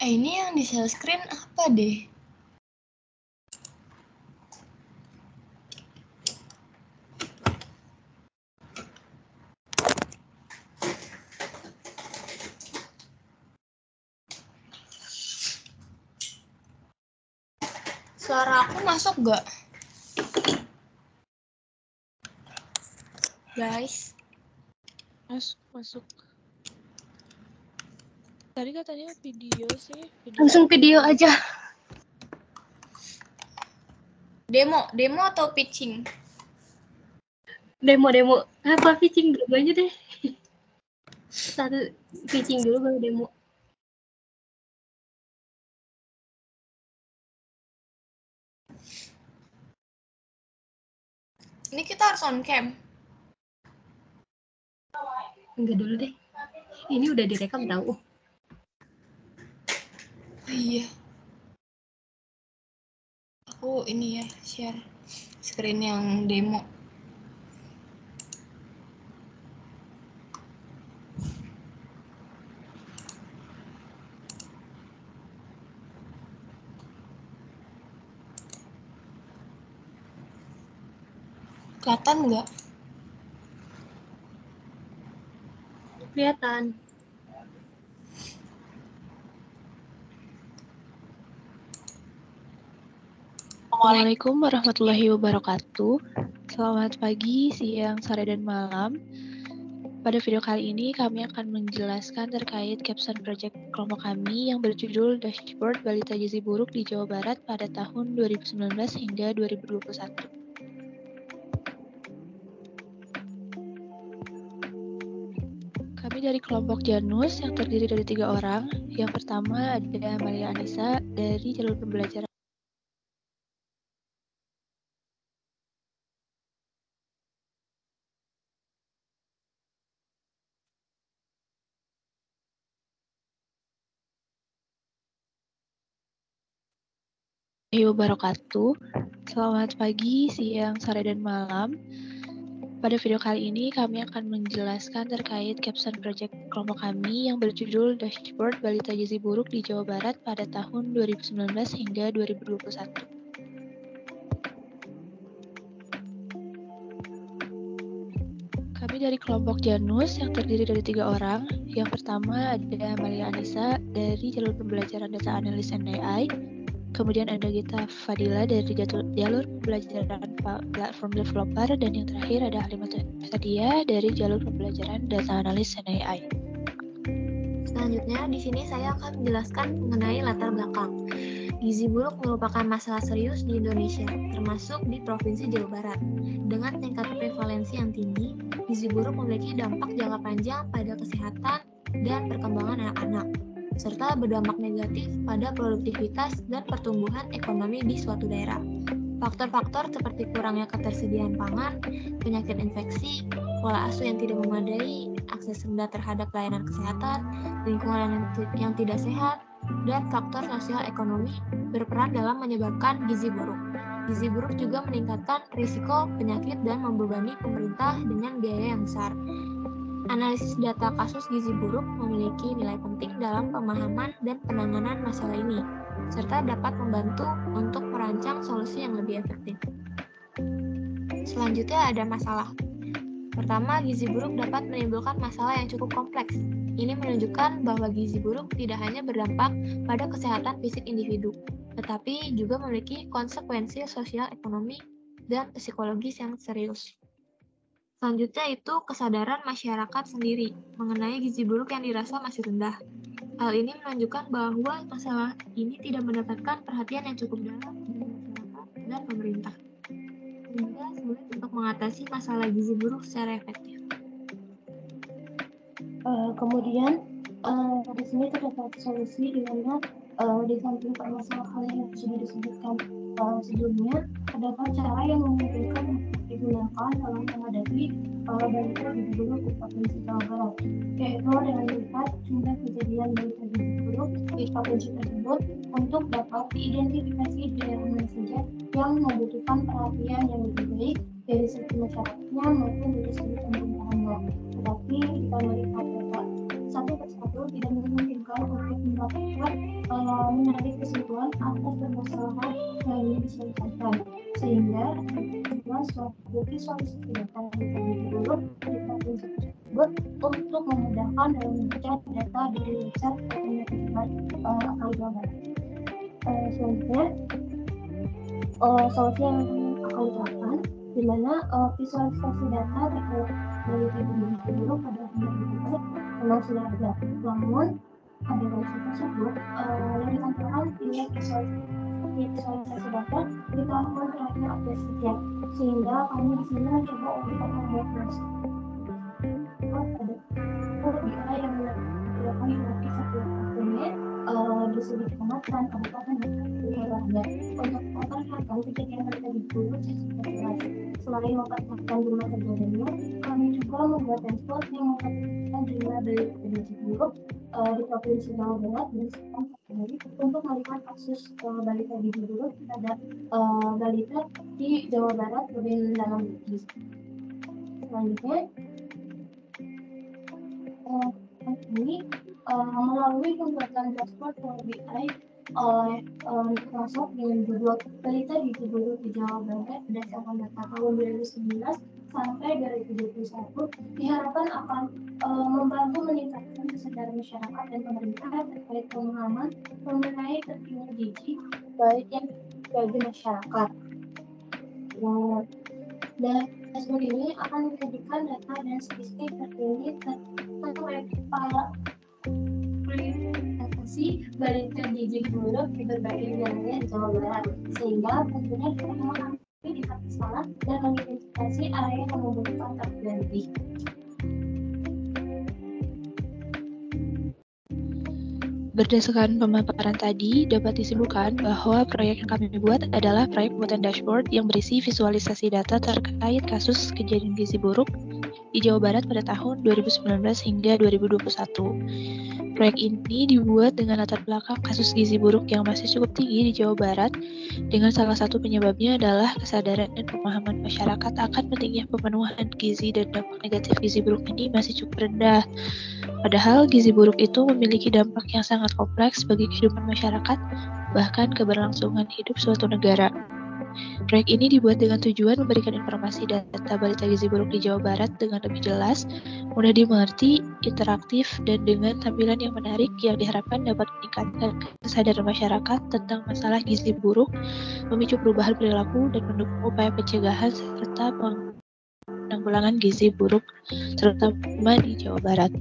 Ini yang di share screen apa deh? Suara aku masuk gak? Guys. Masuk. Tadi katanya video sih. Langsung video aja. Demo atau pitching? Demo. Apa pitching dulu aja deh. Satu pitching dulu baru demo. Ini kita harus on cam. Enggak dulu deh. Ini udah direkam tahu. Iya. Aku ini ya share screen yang demo. Kelihatan nggak? Kelihatan. Assalamualaikum warahmatullahi wabarakatuh. Selamat pagi, siang, sore, dan malam. Pada video kali ini kami akan menjelaskan terkait capstone project kelompok kami yang berjudul Dashboard Balita Gizi Buruk di Jawa Barat pada tahun 2019 hingga 2021. Kami dari kelompok Janus yang terdiri dari 3 orang. Yang pertama ada Maria Anissa dari jalur pembelajaran wabarakatuh. Selamat pagi, siang, sore, dan malam. Pada video kali ini kami akan menjelaskan terkait capstone project kelompok kami yang berjudul Dashboard Balita Gizi Buruk di Jawa Barat pada tahun 2019 hingga 2021. Kami dari kelompok Janus yang terdiri dari 3 orang. Yang pertama ada Maria Anissa dari jalur pembelajaran Data Analysis and AI. Kemudian ada Gita Fadila dari jalur pembelajaran Platform Developer, dan yang terakhir ada Halimah Sadia dari jalur pembelajaran Data Analysis and AI. Selanjutnya, di sini saya akan menjelaskan mengenai latar belakang. Gizi buruk merupakan masalah serius di Indonesia, termasuk di Provinsi Jawa Barat. Dengan tingkat prevalensi yang tinggi, gizi buruk memiliki dampak jangka panjang pada kesehatan dan perkembangan anak-anak, serta berdampak negatif pada produktivitas dan pertumbuhan ekonomi di suatu daerah. Faktor-faktor seperti kurangnya ketersediaan pangan, penyakit infeksi, pola asuh yang tidak memadai, akses rendah terhadap layanan kesehatan, lingkungan yang tidak sehat, dan faktor sosial ekonomi berperan dalam menyebabkan gizi buruk. Gizi buruk juga meningkatkan risiko penyakit dan membebani pemerintah dengan biaya yang besar. Analisis data kasus gizi buruk memiliki nilai penting dalam pemahaman dan penanganan masalah ini, serta dapat membantu untuk merancang solusi yang lebih efektif. Selanjutnya ada masalah. Pertama, gizi buruk dapat menimbulkan masalah yang cukup kompleks. Ini menunjukkan bahwa gizi buruk tidak hanya berdampak pada kesehatan fisik individu, tetapi juga memiliki konsekuensi sosial, ekonomi, dan psikologis yang serius. Selanjutnya itu kesadaran masyarakat sendiri mengenai gizi buruk yang dirasa masih rendah. Hal ini menunjukkan bahwa masalah ini tidak mendapatkan perhatian yang cukup dalam dari masyarakat dan pemerintah, sehingga sulit untuk mengatasi masalah gizi buruk secara efektif. Kemudian di sini terdapat solusi di mana di samping permasalahan yang sudah disebutkan sebelumnya, terdapat cara yang memungkinkan digunakan dalam menghadapi balita gizi buruk di Provinsi Jawa Barat, yaitu dengan melihat jumlah kejadian balita gizi buruk di provinsi tersebut untuk dapat diidentifikasi daerah mana saja yang membutuhkan perhatian yang lebih baik dari segi masyarakatnya maupun dari segi pemerintahannya. Tetapi kita melihat data satu persatu tidak memungkinkan untuk mendapatkan menarik kesimpulan atas permasalahan yang ingin diselesaikan, sehingga kesimpulan suatu visualisasi data dari dulu di provinsi tersebut untuk memudahkan dalam membaca data dari website Kementerian Akal Jawa. Selanjutnya, solusi yang akan diterapkan, di mana visualisasi data terkait dari gizi buruk pada benar-benar memang sudah ada. Namun pada website tersebut yang ditampilkan tidak visualisasi data di tahun terakhir update setiap, sehingga kami di sini mencoba untuk membuat pada BI yang dilakukan di setiap tahunnya di segi kecamatan, kabupaten, dan wilayah. Untuk memperhatikan kejadian mereka di dulu seperti selain memperhatikan jumlah kejadiannya, kami juga membuat dashboard yang memperhatikan jumlah gizi buruk di provinsi Jawa Barat berdasarkan kategori untuk melihat kasus balita gizi buruk pada balita di Jawa Barat lebih dalam lagi. Selanjutnya, ini melalui pembuatan dashboard Power BI oleh Microsoft dengan judul balita gizi buruk di Jawa Barat berdasarkan data tahun 2019 sampai 2021, diharapkan akan membantu meningkatkan kesadaran masyarakat dan pemerintah terkait pemahaman mengenai pentingnya gizi baik yang bagi masyarakat. Dan dashboard ini akan menjadikan data dan statistik terkini terkait presentasi balita gizi buruk di berbagai wilayah di Jawa Barat, sehingga tentunya dapat memahami tingkat kesalahan dan mengidentifikasi area yang membutuhkan terganti. Berdasarkan pemaparan tadi, dapat disimpulkan bahwa proyek yang kami buat adalah proyek pembuatan dashboard yang berisi visualisasi data terkait kasus kejadian gizi buruk di Jawa Barat pada tahun 2019 hingga 2021. Proyek ini dibuat dengan latar belakang kasus gizi buruk yang masih cukup tinggi di Jawa Barat, dengan salah satu penyebabnya adalah kesadaran dan pemahaman masyarakat akan pentingnya pemenuhan gizi dan dampak negatif gizi buruk ini masih cukup rendah. Padahal gizi buruk itu memiliki dampak yang sangat kompleks bagi kehidupan masyarakat, bahkan keberlangsungan hidup suatu negara. Proyek ini dibuat dengan tujuan memberikan informasi data balita gizi buruk di Jawa Barat dengan lebih jelas, mudah dimengerti, interaktif, dan dengan tampilan yang menarik yang diharapkan dapat meningkatkan kesadaran masyarakat tentang masalah gizi buruk, memicu perubahan perilaku, dan mendukung upaya pencegahan serta penanggulangan gizi buruk, terutama di Jawa Barat.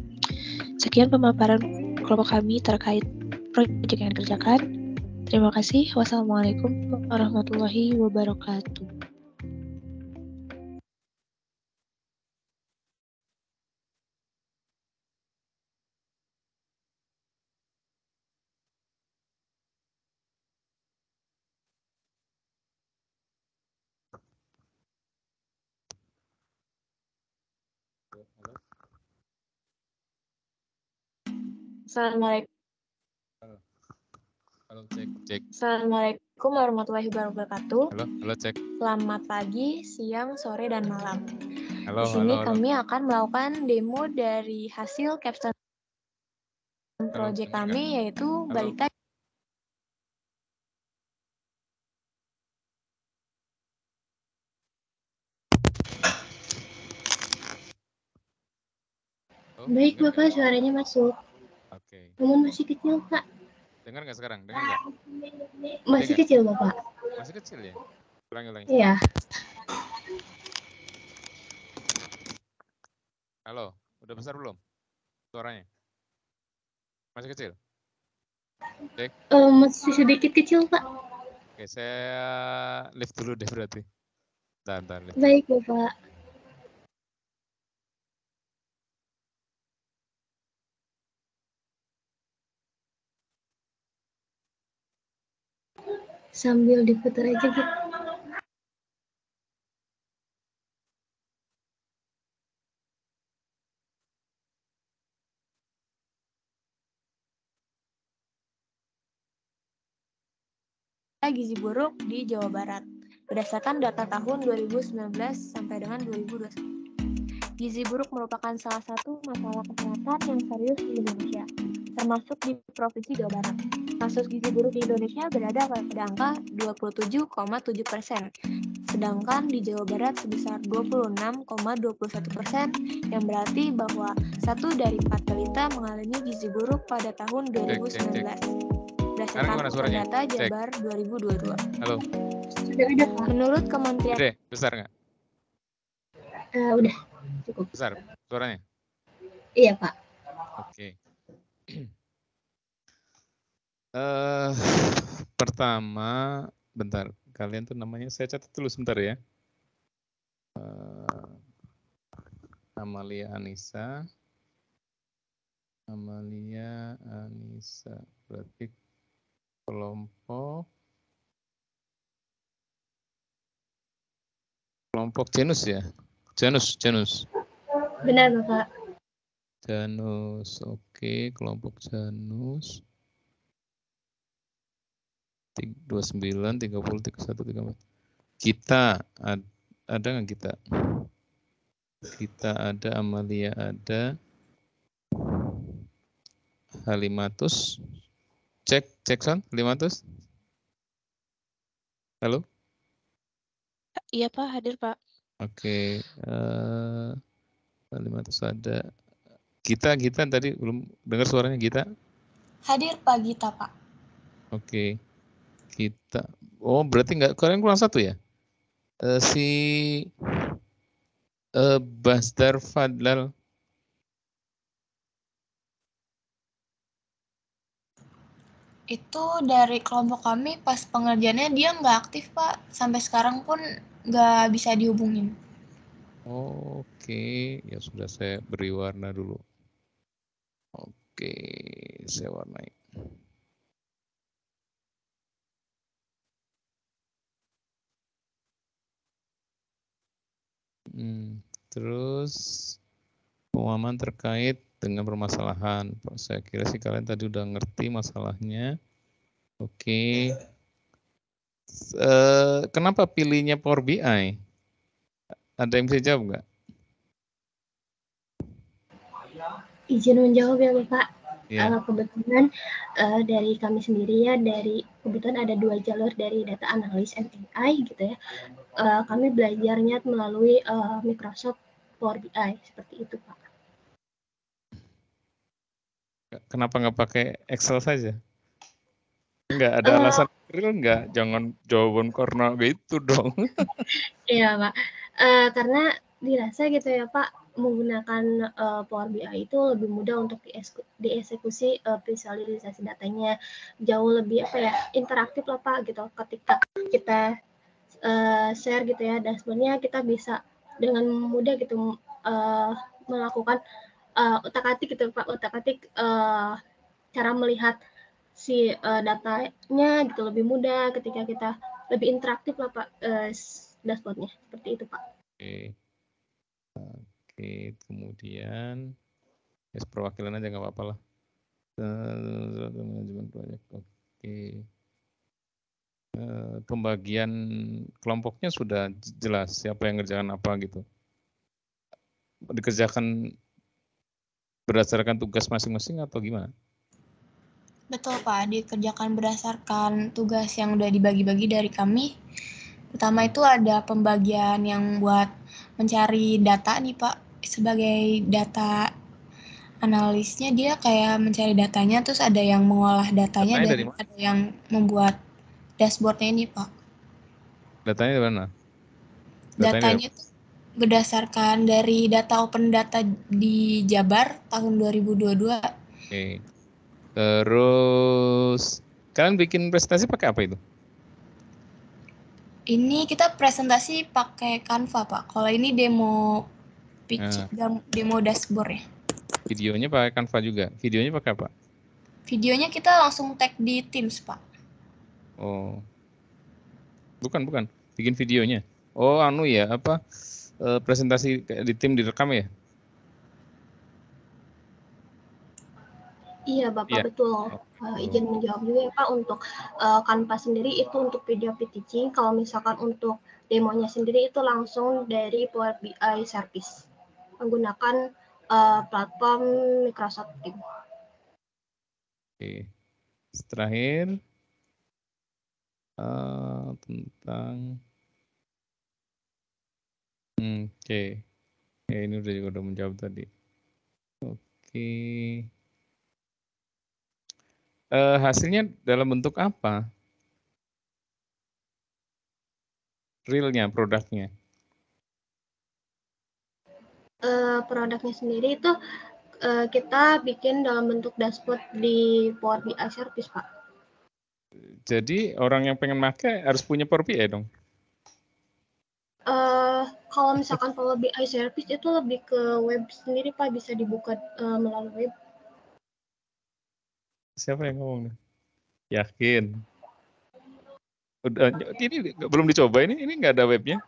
Sekian pemaparan kelompok kami terkait proyek yang dikerjakan. Terima kasih. Wassalamualaikum warahmatullahi wabarakatuh. Assalamualaikum. Halo, cek. Assalamualaikum warahmatullahi wabarakatuh. Halo, cek. Selamat pagi, siang, sore, dan malam. Halo, Di sini halo. kami akan melakukan demo dari hasil capstone project kami, yaitu balita. Baik, Bapak, suaranya masuk. Oke. Namun masih kecil, Pak. Dengar nggak sekarang? Dengar nggak? Masih kecil, Bapak. Masih kecil ya? Ulangi. Iya. Halo, udah besar belum suaranya? Masih kecil? Cek. Masih sedikit kecil, Pak. Oke, saya lift dulu deh berarti. Bentar, lift. Baik, Bapak. Sambil diputar aja gitu. Gizi buruk di Jawa Barat berdasarkan data tahun 2019 sampai dengan 2021. Gizi buruk merupakan salah satu masalah kesehatan yang serius di Indonesia, termasuk di Provinsi Jawa Barat. Kasus gizi buruk di Indonesia berada pada angka 27,7%, sedangkan di Jawa Barat sebesar 26,21%, yang berarti bahwa 1 dari 4 balita mengalami gizi buruk pada tahun 2019. Berdasarkan data Jabar 2022. Halo. Sudah ada Pak. Menurut Kementerian Gede, besar nggak? Udah cukup. Besar suaranya? Iya Pak. Oke. Pertama, bentar. Kalian tuh namanya saya catat dulu sebentar ya. Amalia Anissa. Berarti kelompok Janus ya? Janus. Benar Bapak. Janus, oke, kelompok Janus. 29, 30, 31, 34. Kita ada nggak kita? Kita ada, Amalia ada. Halimatus. Cek Son, Halimatus. Halo? Iya Pak, hadir Pak. Oke, Halimatus ada. Kita tadi belum dengar suaranya Gita. Hadir Pak Gita, Pak. Oke. Kita. Oh, berarti nggak, kalian kurang satu ya? Si Basdar Fadlal. Itu dari kelompok kami pas pengerjaannya dia nggak aktif Pak. Sampai sekarang pun nggak bisa dihubungin. Oke, ya sudah saya beri warna dulu. Oke, saya warnai. Terus pemahaman terkait dengan permasalahan. Saya kira sih kalian tadi udah ngerti masalahnya. Oke. Kenapa pilihnya Power BI? Ada yang bisa jawab nggak? Izin menjawab ya Bapak. Yeah. Kebetulan dari kami sendiri ya, kebetulan ada 2 jalur dari data analis and AI gitu ya. Kami belajarnya melalui Microsoft Power BI seperti itu Pak. Kenapa nggak pakai Excel saja? Enggak ada alasan real nggak? Jangan jawaban karena gitu dong. Iya Pak, karena dirasa gitu ya Pak, menggunakan Power BI itu lebih mudah untuk dieksekusi visualisasi datanya, jauh lebih interaktif lah Pak gitu. Ketika kita share gitu ya dashboardnya, kita bisa dengan mudah gitu melakukan utak-atik gitu Pak, cara melihat si datanya gitu lebih mudah ketika kita lebih interaktif lah Pak dashboardnya, seperti itu Pak. Oke, kemudian perwakilan aja nggak apa-apa lah. Manajemen proyek, oke. Pembagian kelompoknya sudah jelas siapa yang ngerjakan apa gitu. Dikerjakan berdasarkan tugas masing-masing atau gimana? Betul Pak, dikerjakan berdasarkan tugas yang udah dibagi-bagi dari kami. Pertama itu ada pembagian yang buat mencari data nih Pak. Sebagai data analisnya dia kayak mencari datanya, terus ada yang mengolah datanya dan ada yang membuat dashboardnya ini Pak. Datanya dari mana? Datanya itu berdasarkan dari data open data di Jabar tahun 2022. Oke. Terus kalian bikin presentasi pakai apa itu? Ini kita presentasi pakai Canva Pak. Kalau ini demo demo dashboard ya. Videonya pakai Canva juga. Videonya pakai apa? Videonya kita langsung tag di Teams Pak. Oh. Bukan. Bikin videonya. Oh, ya, presentasi di tim direkam ya? Iya Bapak, betul. Izin menjawab juga ya Pak, untuk Canva sendiri itu untuk video teaching, kalau misalkan untuk demonya sendiri itu langsung dari Power BI service. menggunakan platform Microsoft Teams. Oke. Terakhir tentang oke. Ini udah menjawab tadi. Oke. Hasilnya dalam bentuk apa? Realnya, produknya. Produknya sendiri itu kita bikin dalam bentuk dashboard di Power BI Service, Pak. Jadi orang yang pengen pakai harus punya Power BI dong? Kalau misalkan Power BI Service itu lebih ke web sendiri, Pak, bisa dibuka melalui web. Siapa yang ngomong? Yakin? Udah, ini belum dicoba, ini nggak ada webnya?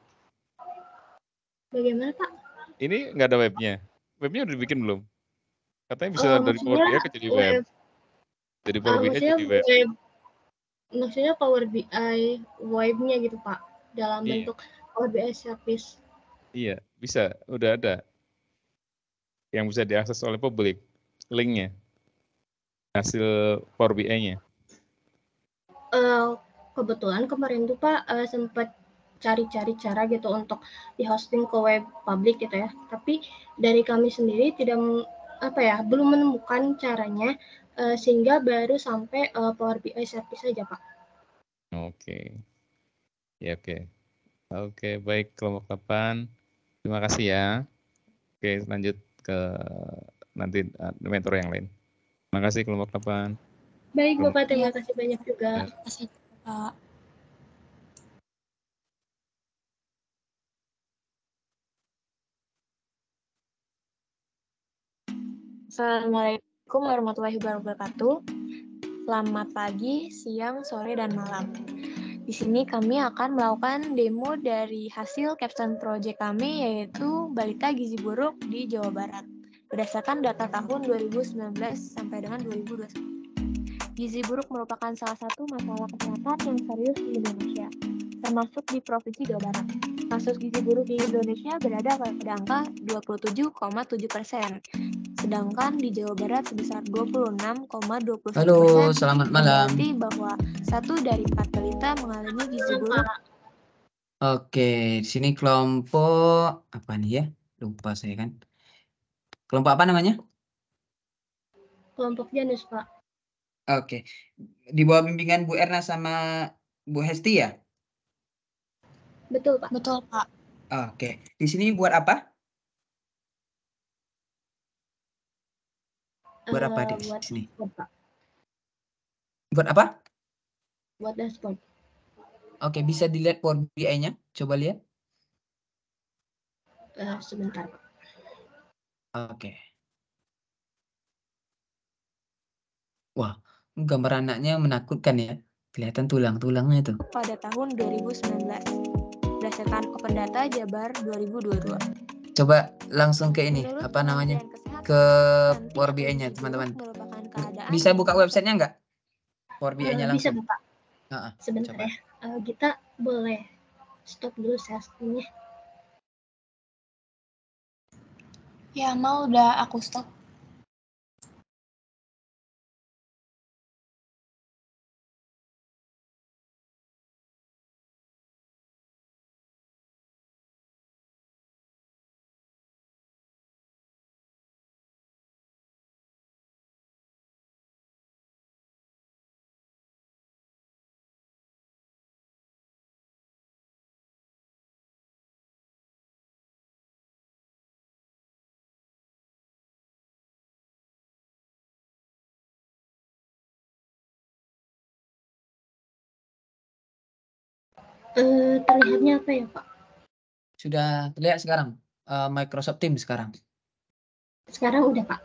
Bagaimana, Pak? Ini nggak ada webnya? Webnya udah dibikin belum? Katanya bisa dari Power BI ke jadi web. Dari Power BI jadi web. Maksudnya Power BI webnya gitu, Pak, dalam bentuk Power BI Service. Iya, bisa, udah ada. Yang bisa diakses oleh publik, linknya, hasil Power BI-nya. Kebetulan kemarin tuh Pak sempat cari-cari cara gitu untuk di hosting ke web publik gitu ya. Tapi dari kami sendiri belum menemukan caranya sehingga baru sampai Power BI Service saja, Pak. Oke. Ya, oke. Oke, baik kelompok 8. Terima kasih ya. Oke, lanjut ke nanti mentor yang lain. Terima kasih kelompok 8. Baik, Bapak, terima kasih banyak juga. Terima kasih, Pak. Assalamualaikum warahmatullahi wabarakatuh. Selamat pagi, siang, sore, dan malam. Di sini kami akan melakukan demo dari hasil capstone project kami, yaitu Balita Gizi Buruk di Jawa Barat, berdasarkan data tahun 2019 sampai dengan 2021. Gizi buruk merupakan salah satu masalah kesehatan yang serius di Indonesia, termasuk di Provinsi Jawa Barat. Kasus gizi buruk di Indonesia berada pada angka 27,7%. Sedangkan di Jawa Barat sebesar 26,21%. Halo, selamat malam. Berarti bahwa 1 dari 4 balita mengalami gizi buruk. Oke, di sini kelompok apa nih ya? Lupa saya kan. Kelompok apa namanya? Kelompok Janus, Pak. Oke. Di bawah bimbingan Bu Erna sama Bu Hesti ya? Betul, Pak. Betul, Pak. Oke. Di sini buat apa? Buat apa di sini? Pak. Buat apa? Buat dashboard. Oke, bisa dilihat Power BI-nya. Coba lihat. Sebentar, Pak. Oke. Wah, gambar anaknya menakutkan ya. Kelihatan tulang-tulangnya itu. Pada tahun 2019, berdasarkan Open Data Jabar 2022. Coba langsung ke ini, apa namanya? Ke Power BI-nya, teman-teman. Bisa buka websitenya nggak? Power BI-nya langsung. Bisa, Bapak. Sebentar coba. Ya. Kita boleh stop dulu sessionnya. Ya, mau udah aku stop. Terlihatnya apa ya, Pak? Sudah terlihat sekarang Microsoft Teams sekarang. Sekarang udah, Pak.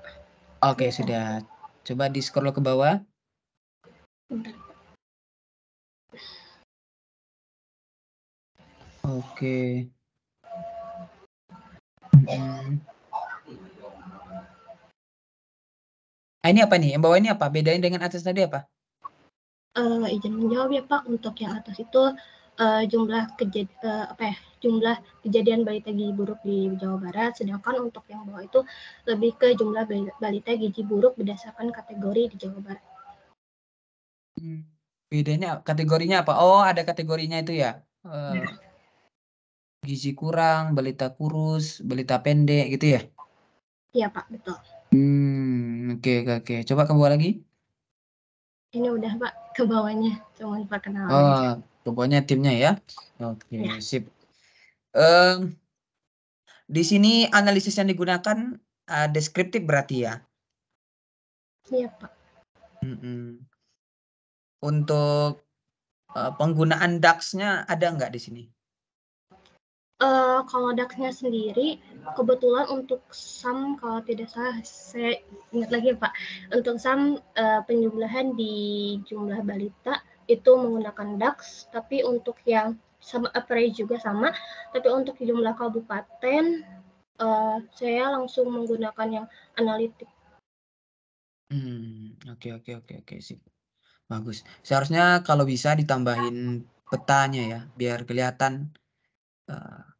Oke, sudah. Coba di scroll ke bawah. Bentar. Oke. Ini apa nih? Yang bawah ini apa? Bedain dengan atas tadi apa? Izin menjawab ya, Pak. Untuk yang atas itu jumlah kejadian balita gizi buruk di Jawa Barat, sedangkan untuk yang bawah itu lebih ke jumlah balita gizi buruk berdasarkan kategori di Jawa Barat. Bedanya kategorinya apa? Oh, ada kategorinya itu ya. Gizi kurang, balita kurus, balita pendek gitu ya? Iya Pak, betul. Oke. Coba ke bawah lagi. Ini udah Pak, ke bawahnya, cuman perkenalan aja. Oh, ke bawahnya timnya ya. Oke, Ya. sip. Di sini analisis yang digunakan deskriptif berarti ya? Iya Pak. Untuk penggunaan DAX-nya ada nggak di sini? Kalau DAX-nya sendiri, kebetulan untuk SAM kalau tidak salah, saya ingat lagi Pak, untuk SAM penjumlahan di jumlah balita itu menggunakan DAX, tapi untuk yang sama average juga sama, tapi untuk jumlah kabupaten saya langsung menggunakan yang analitik. Oke, sip. Bagus. Seharusnya kalau bisa ditambahin petanya ya, biar kelihatan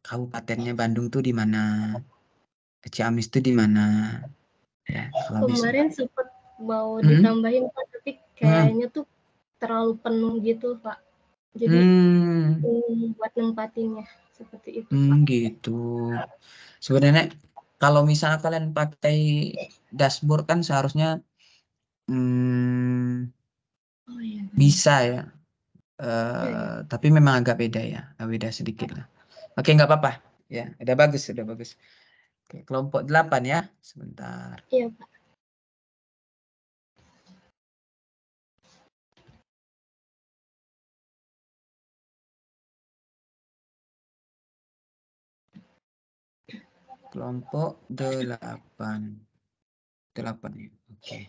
kabupatennya Bandung tuh di mana, Ciamis tuh di mana. Ya, kalau bisa. Kemarin sempat mau ditambahin Pak, tapi kayaknya tuh terlalu penuh gitu Pak. Jadi buat nempatinnya seperti itu Pak. Gitu. Sebenarnya kalau misalnya kalian pakai dashboard kan seharusnya bisa ya. Tapi memang agak beda ya, beda sedikit lah. Oke, nggak apa-apa. Ya, udah bagus. Oke, kelompok 8 ya. Sebentar. Iya Pak. Kelompok 8. 8 ya. Oke.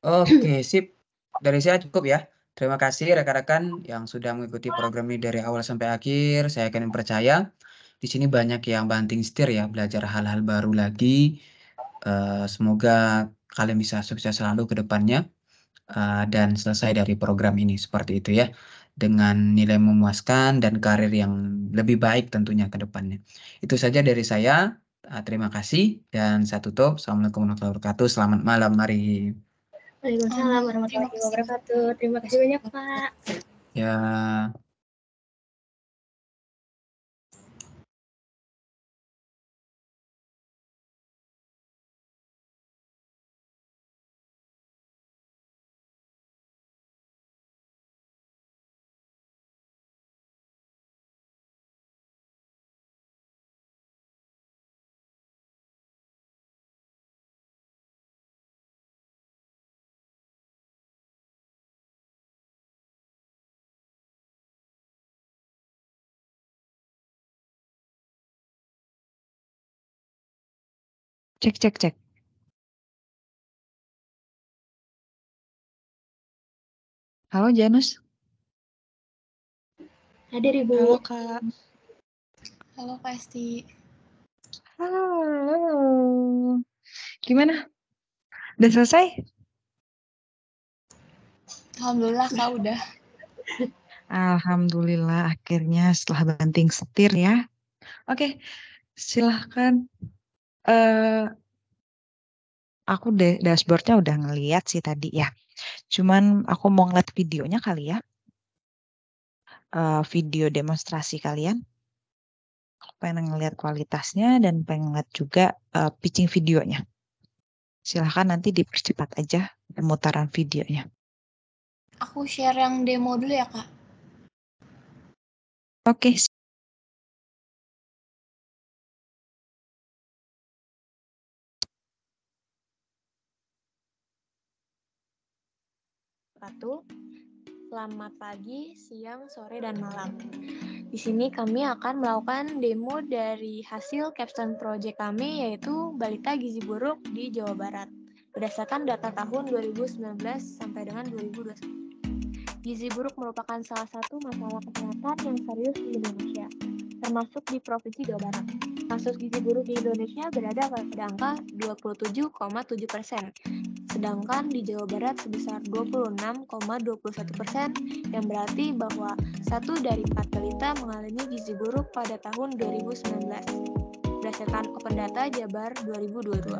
Oke, sip. Dari saya cukup ya. Terima kasih rekan-rekan yang sudah mengikuti program ini dari awal sampai akhir. Saya akan percaya di sini banyak yang banting setir ya, belajar hal-hal baru lagi. Semoga kalian bisa sukses selalu ke depannya dan selesai dari program ini seperti itu ya, dengan nilai memuaskan dan karir yang lebih baik tentunya ke depannya. Itu saja dari saya. Terima kasih dan saya tutup. Assalamualaikum warahmatullahi wabarakatuh. Selamat malam. Mari. Waalaikumsalam warahmatullahi wabarakatuh. Terima kasih banyak Pak. Ya. Cek. Halo Janus. Hadir Ibu. Halo Kak. Halo Kak Esti. Halo. Gimana? Udah selesai? Alhamdulillah Kak udah. Alhamdulillah akhirnya setelah banting setir ya. Oke, silahkan aku dashboardnya udah ngeliat sih tadi ya. Cuman aku mau ngeliat videonya kali ya. Video demonstrasi kalian. Aku pengen ngeliat kualitasnya dan pengen ngeliat juga pitching videonya. Silahkan nanti dipercepat aja pemutaran videonya. Aku share yang demo dulu ya, Kak. Oke. Selamat pagi, siang, sore, dan malam. Di sini kami akan melakukan demo dari hasil capstone project kami, yaitu Balita Gizi Buruk di Jawa Barat, berdasarkan data tahun 2019 sampai dengan 2021. Gizi buruk merupakan salah satu masalah kesehatan yang serius di Indonesia, termasuk di Provinsi Jawa Barat. Kasus gizi buruk di Indonesia berada pada angka 27,7%, sedangkan di Jawa Barat sebesar 26,21%, yang berarti bahwa 1 dari 4 balita mengalami gizi buruk pada tahun 2019, berdasarkan Open Data Jabar 2022.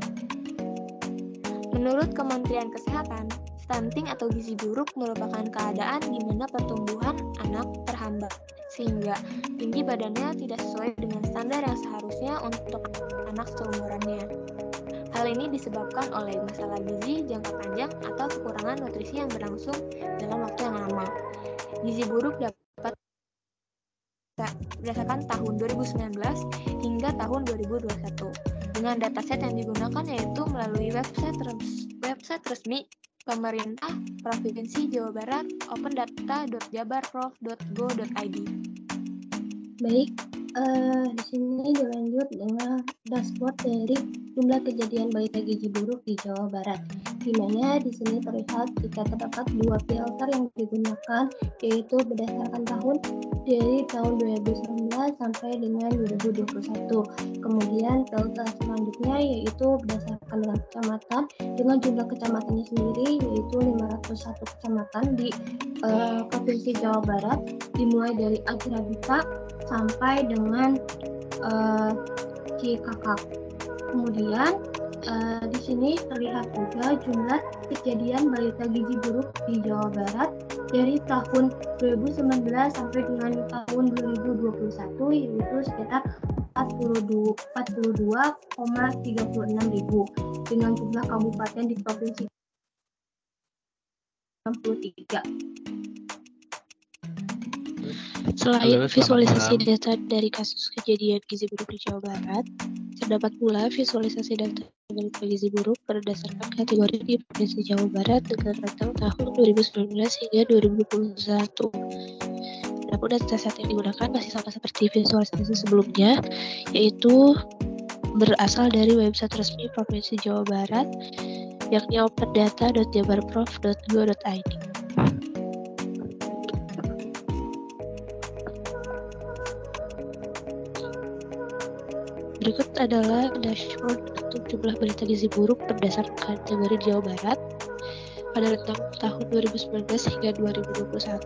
Menurut Kementerian Kesehatan, stunting atau gizi buruk merupakan keadaan di mana pertumbuhan anak terhambat, sehingga tinggi badannya tidak sesuai dengan standar yang seharusnya untuk anak seumurannya. Hal ini disebabkan oleh masalah gizi jangka panjang atau kekurangan nutrisi yang berlangsung dalam waktu yang lama. Gizi buruk dapat berdasarkan tahun 2019 hingga tahun 2021. Dengan dataset yang digunakan yaitu melalui website resmi pemerintah Provinsi Jawa Barat, opendata.jabarprof.go.id. Baik, di sini dilanjut dengan dashboard dari jumlah kejadian balita gizi buruk di Jawa Barat, di mana di sini terlihat jika terdapat 2 filter yang digunakan, yaitu berdasarkan tahun dari tahun 2019 sampai dengan 2021. Kemudian filter selanjutnya yaitu berdasarkan dengan kecamatan, dengan jumlah kecamatannya sendiri yaitu 501 kecamatan di Provinsi Jawa Barat, dimulai dari Agrabita sampai dengan Cikakak. Kemudian di sini terlihat juga jumlah kejadian balita gizi buruk di Jawa Barat dari tahun 2019 sampai dengan tahun 2021, yaitu sekitar 42,36 ribu, dengan jumlah kabupaten di provinsi 63. Selain visualisasi data dari kasus kejadian gizi buruk di Jawa Barat, terdapat pula visualisasi data balita gizi buruk berdasarkan kategori di Provinsi Jawa Barat dengan rentang tahun 2019 hingga 2021. Adapun dataset yang digunakan masih sama seperti visualisasi sebelumnya, yaitu berasal dari website resmi Provinsi Jawa Barat, yakni opendata.jabarprof.go.id. Berikut adalah dashboard untuk jumlah balita gizi buruk berdasarkan kategori Jawa Barat. Pada rentang tahun 2019 hingga 2021,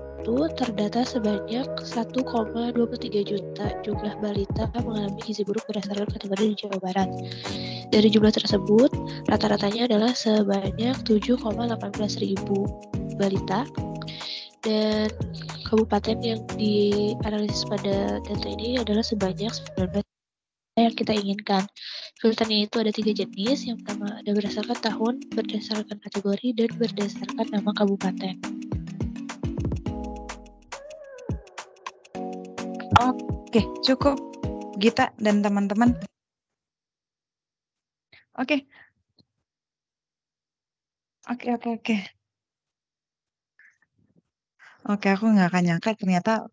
terdata sebanyak 1,23 juta jumlah balita mengalami gizi buruk berdasarkan kategori di Jawa Barat. Dari jumlah tersebut, rata-ratanya adalah sebanyak 7,18 ribu balita, dan kabupaten yang dianalisis pada data ini adalah sebanyak 19 yang kita inginkan. Filternya itu ada 3 jenis. Yang pertama ada berdasarkan tahun, berdasarkan kategori, dan berdasarkan nama kabupaten. Oke, cukup Gita dan teman-teman. Oke, aku nggak akan nyangka ternyata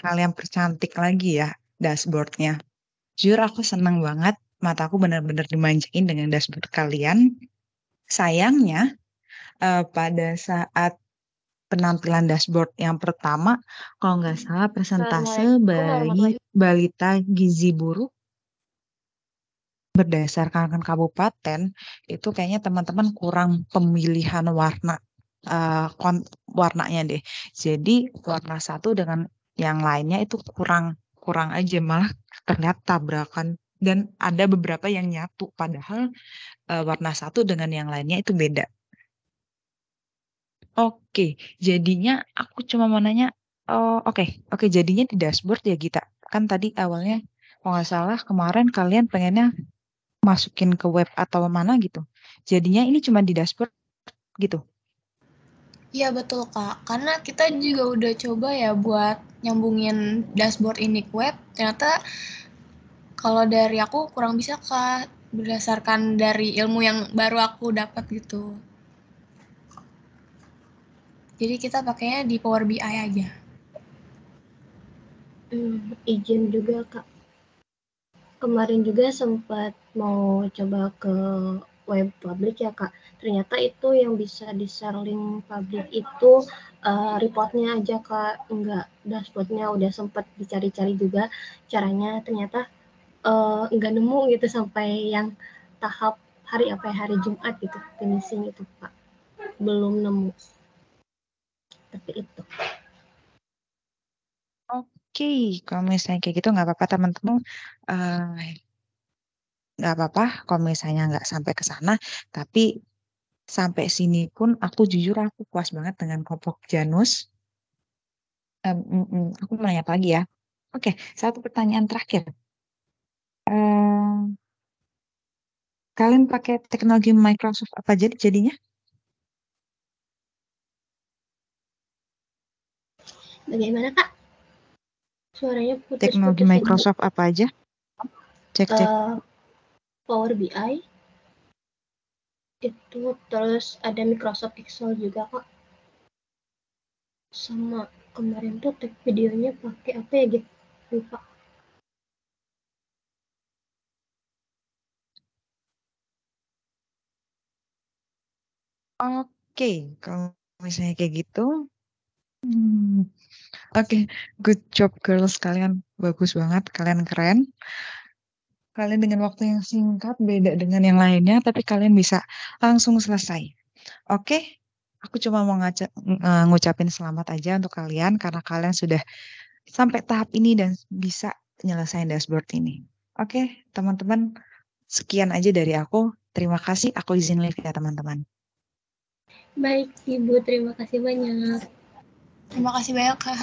kalian percantik lagi ya dashboardnya. Jujur aku senang banget, mataku benar-benar dimanjain dengan dashboard kalian. Sayangnya pada saat penampilan dashboard yang pertama, kalau nggak salah persentase balita gizi buruk berdasarkan kabupaten itu kayaknya teman-teman kurang pemilihan warnanya deh. Jadi warna satu dengan yang lainnya itu kurang aja, malah terlihat tabrakan Dan ada beberapa yang nyatu, padahal warna satu dengan yang lainnya itu beda. Oke, jadinya aku cuma mau nanya, oke, jadinya di dashboard ya Gita. Kan tadi awalnya, kalau nggak salah kemarin kalian pengennya masukin ke web atau mana gitu. Jadinya ini cuma di dashboard gitu. Iya betul Kak, karena kita juga udah coba ya buat nyambungin dashboard ini ke web, ternyata kalau dari aku kurang bisa Kak, berdasarkan dari ilmu yang baru aku dapat gitu. Jadi kita pakainya di Power BI aja. Izin juga Kak. Kemarin juga sempat mau coba ke web publik ya Kak. Ternyata itu yang bisa di-share link publik itu reportnya aja Kak, enggak dashboardnya. Udah sempat dicari-cari juga caranya, ternyata enggak nemu gitu sampai yang tahap hari Jumat gitu, finishing itu Pak. Belum nemu. Seperti itu. Oke, kalau misalnya kayak gitu nggak apa-apa teman-teman. Nggak apa-apa kalau misalnya nggak sampai ke sana, tapi sampai sini pun aku jujur aku puas banget dengan kelompok Janus. Aku mau nanya apa lagi ya. Oke, satu pertanyaan terakhir. Kalian pakai teknologi Microsoft apa jadinya? Bagaimana Kak? Suaranya Teknologi putus-putus. Microsoft apa aja? Cek. Power BI itu, terus ada Microsoft Excel juga Kak. Sama kemarin tuh tag videonya pakai apa ya gitu, lupa. Oke, kalau misalnya kayak gitu, oke, good job girls, kalian bagus banget, kalian keren. Kalian dengan waktu yang singkat, beda dengan yang lainnya, tapi kalian bisa langsung selesai. Oke, aku cuma mau ngucapin selamat aja untuk kalian, karena kalian sudah sampai tahap ini dan bisa nyelesain dashboard ini. Oke, teman-teman, sekian aja dari aku. Terima kasih, aku izin live ya teman-teman. Baik Ibu, terima kasih banyak. Terima kasih banyak Kak.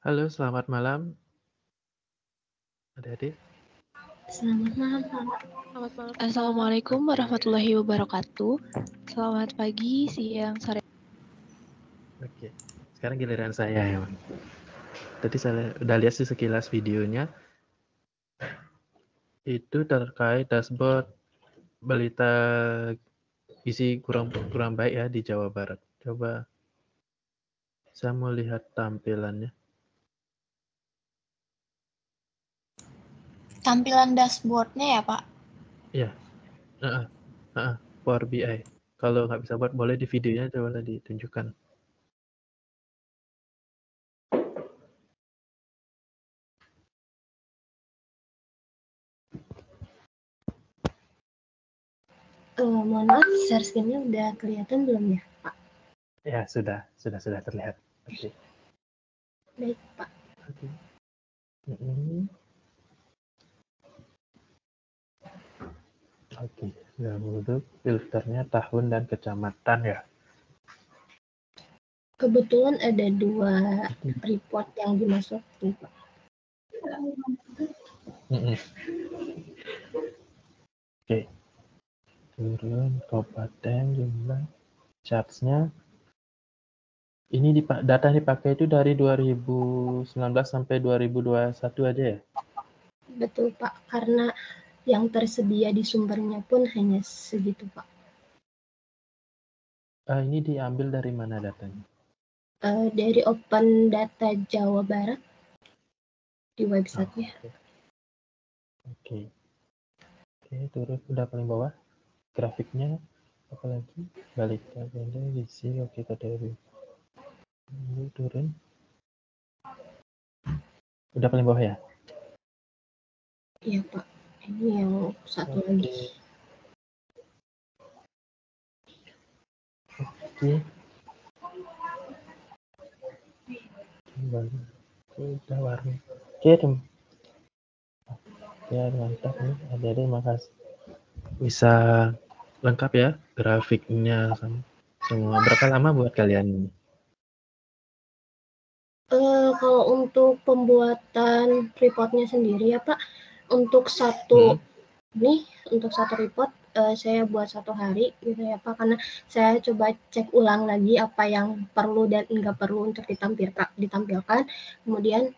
Halo, selamat malam. Adik-adik. Selamat malam Pak. Selamat malam. Assalamualaikum warahmatullahi wabarakatuh. Selamat pagi, siang, sore. Oke, sekarang giliran saya ya, Bang. Tadi saya udah lihat sih sekilas videonya. Itu terkait dashboard berita gizi kurang baik ya di Jawa Barat. Coba saya mau lihat tampilannya. Tampilan dashboardnya ya Pak? Iya, Power BI. Kalau nggak bisa buat, boleh di videonya coba ditunjukkan. Mohon maaf, share screen-nya udah kelihatan belum ya Pak? Ya, sudah terlihat. Oke. Baik Pak. Oke. Oke, untuk filternya tahun dan kecamatan ya. Kebetulan ada 2 report yang dimasukin Pak. Oke. Turun kabupaten jumlah charts-nya. Ini data yang dipakai itu dari 2019 sampai 2021 aja ya? Betul Pak, karena yang tersedia di sumbernya pun hanya segitu Pak. Ini diambil dari mana datanya? Dari Open Data Jawa Barat di websitenya. Oke, terus udah paling bawah grafiknya apalagi balik ke agenda isi. Oke, kategori ini turun udah paling bawah ya. Iya Pak, ini yang satu lagi. Oke. Udah warna. Oke, ya mantap nih. Adik-adik makasih. Bisa lengkap ya grafiknya semua. Berapa lama buat kalian ini? Kalau untuk pembuatan reportnya sendiri ya Pak, untuk satu report saya buat 1 hari gitu ya Pak, karena saya coba cek ulang lagi apa yang perlu dan enggak perlu untuk ditampilkan. Kemudian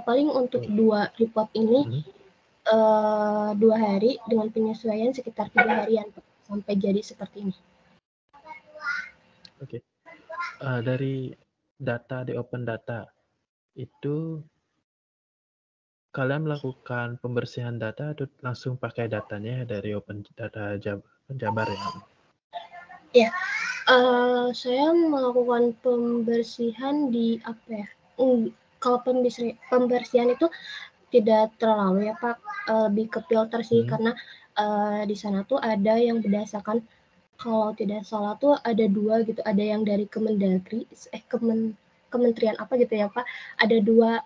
paling untuk 2 report ini 2 hari dengan penyesuaian sekitar 3 harian Pak, sampai jadi seperti ini. Oke. Dari data di Open Data itu kalian melakukan pembersihan data atau langsung pakai datanya dari Open Data Jabar ya? Ya, saya melakukan pembersihan di apa ya? Kalau pembersihan itu tidak terlalu ya Pak, lebih ke filter sih karena di sana tuh ada yang berdasarkan, kalau tidak salah tuh ada 2 gitu, ada yang dari Kemendagri, kementerian apa gitu ya Pak, ada 2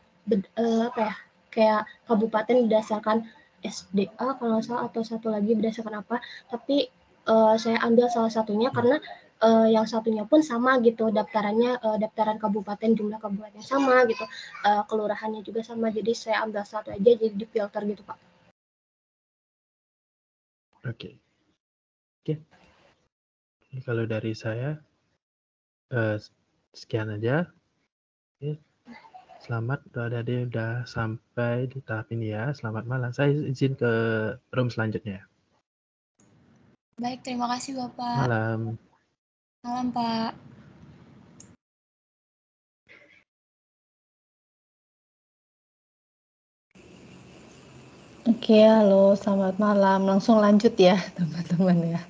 apa ya, kayak kabupaten berdasarkan SDA kalau nggak salah, atau satu lagi berdasarkan apa, tapi saya ambil salah satunya karena yang satunya pun sama gitu daftarannya, daftaran kabupaten, jumlah kabupaten sama gitu, kelurahannya juga sama, jadi saya ambil satu aja jadi difilter gitu Pak. Oke. Kalau dari saya sekian aja. Oke. Selamat adik-adik udah sampai di tahap ini ya. Selamat malam. Saya izin ke room selanjutnya. Baik, terima kasih Bapak. Malam. Malam Pak. Oke, halo, selamat malam. Langsung lanjut ya, teman-teman ya.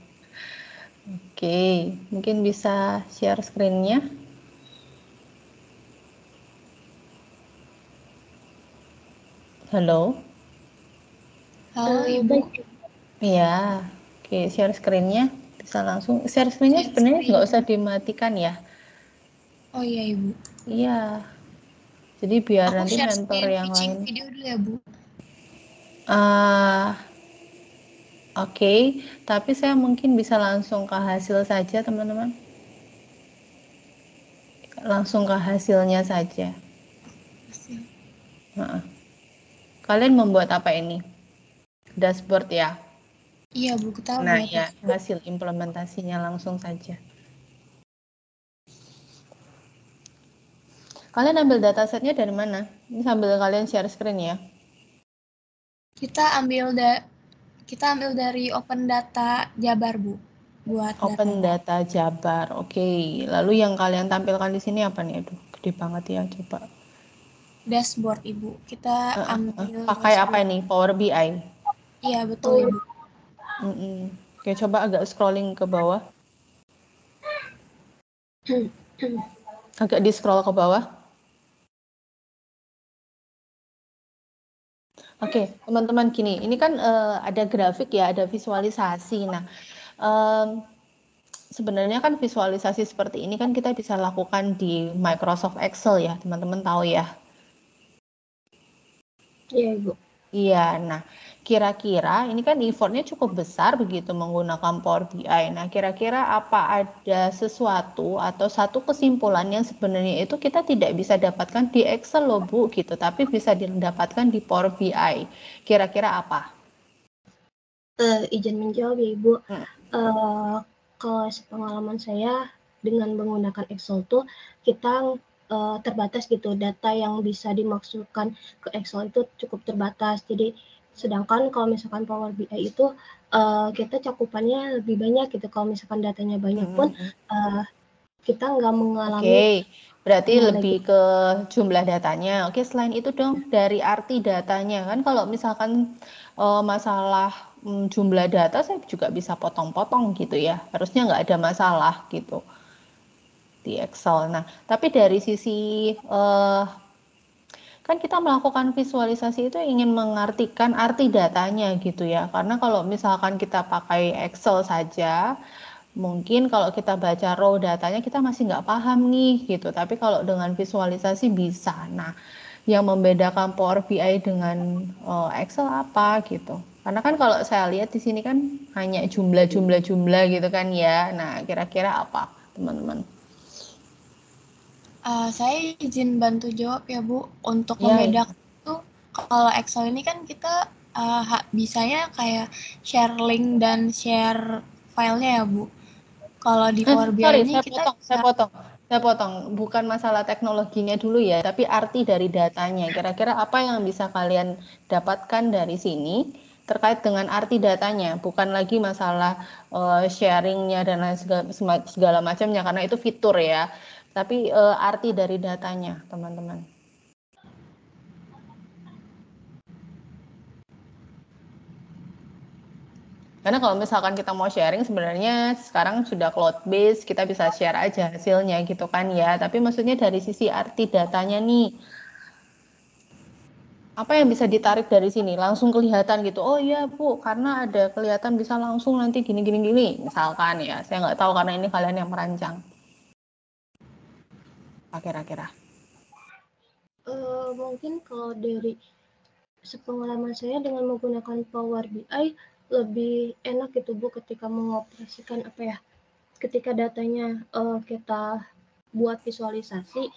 Oke, mungkin bisa share screen-nya. Halo. Halo Ibu. Iya, oke, share screen-nya. Bisa langsung. Share screen-nya sebenarnya nggak usah dimatikan ya. Oh iya Ibu. Iya. Jadi biar Aku nanti share mentor screen yang pitching lain. video dulu ya Bu. Oke, tapi saya mungkin bisa langsung ke hasil saja teman-teman. Langsung ke hasilnya saja. Kalian membuat apa ini? Dashboard ya? Iya Bu, kita Nah buat ya, hasil implementasinya langsung saja. Kalian ambil datasetnya dari mana? Ini sambil kalian share screen ya. Kita ambil dari Open Data Jabar Bu. Buat Open Data Jabar. Oke. Lalu yang kalian tampilkan di sini apa nih? Aduh, gede banget ya, coba. Dashboard Ibu. Kita ambil pakai apa ini? Power BI. Iya, betul Ibu. Oke, coba agak scrolling ke bawah. Agak di scroll ke bawah. Oke, teman-teman gini, ini kan ada grafik ya, ada visualisasi. Nah, sebenarnya kan visualisasi seperti ini kan kita bisa lakukan di Microsoft Excel ya, teman-teman tahu ya. Iya Ibu. Iya, nah kira-kira ini kan effortnya cukup besar begitu menggunakan Power BI. Nah, kira-kira apa ada sesuatu atau satu kesimpulan yang sebenarnya itu kita tidak bisa dapatkan di Excel loh Bu gitu, tapi bisa didapatkan di Power BI. Kira-kira apa? Izin menjawab ya Ibu. Kalau sepengalaman saya dengan menggunakan Excel tuh kita terbatas gitu, data yang bisa dimasukkan ke Excel itu cukup terbatas. Jadi sedangkan kalau misalkan Power BI itu kita cakupannya lebih banyak gitu. Kalau misalkan datanya banyak pun kita nggak mengalami. Oke, berarti lebih ke jumlah datanya. Oke, selain itu dong dari arti datanya kan kalau misalkan masalah jumlah data saya juga bisa potong-potong gitu ya. Harusnya nggak ada masalah gitu di Excel. Nah, tapi dari sisi kan kita melakukan visualisasi itu ingin mengartikan arti datanya gitu ya. Karena kalau misalkan kita pakai Excel saja, mungkin kalau kita baca raw datanya kita masih nggak paham nih gitu. Tapi kalau dengan visualisasi bisa. Nah, yang membedakan Power BI dengan Excel apa gitu. Karena kan kalau saya lihat di sini kan hanya jumlah gitu kan ya. Nah, kira-kira apa teman-teman? Saya izin bantu jawab ya Bu. Untuk Ya, membedakan itu, kalau Excel ini kan kita bisanya kayak share link dan share filenya ya Bu. Kalau di Power BI sorry, ini kita saya potong. Bukan masalah teknologinya dulu ya, tapi arti dari datanya. Kira-kira apa yang bisa kalian dapatkan dari sini terkait dengan arti datanya, bukan lagi masalah sharingnya dan lain segala macamnya, karena itu fitur ya. Tapi arti dari datanya, teman-teman. Karena kalau misalkan kita mau sharing, sebenarnya sekarang sudah cloud base, kita bisa share aja hasilnya gitu kan ya. Tapi maksudnya dari sisi arti datanya nih, apa yang bisa ditarik dari sini? Langsung kelihatan gitu. Oh iya Bu, karena ada kelihatan bisa langsung nanti gini. Misalkan ya, saya nggak tahu karena ini kalian yang merancang. Apa kira-kira? Mungkin kalau dari sepengalaman saya dengan menggunakan Power BI lebih enak gitu Bu ketika mengoperasikan ketika datanya kita buat visualisasi,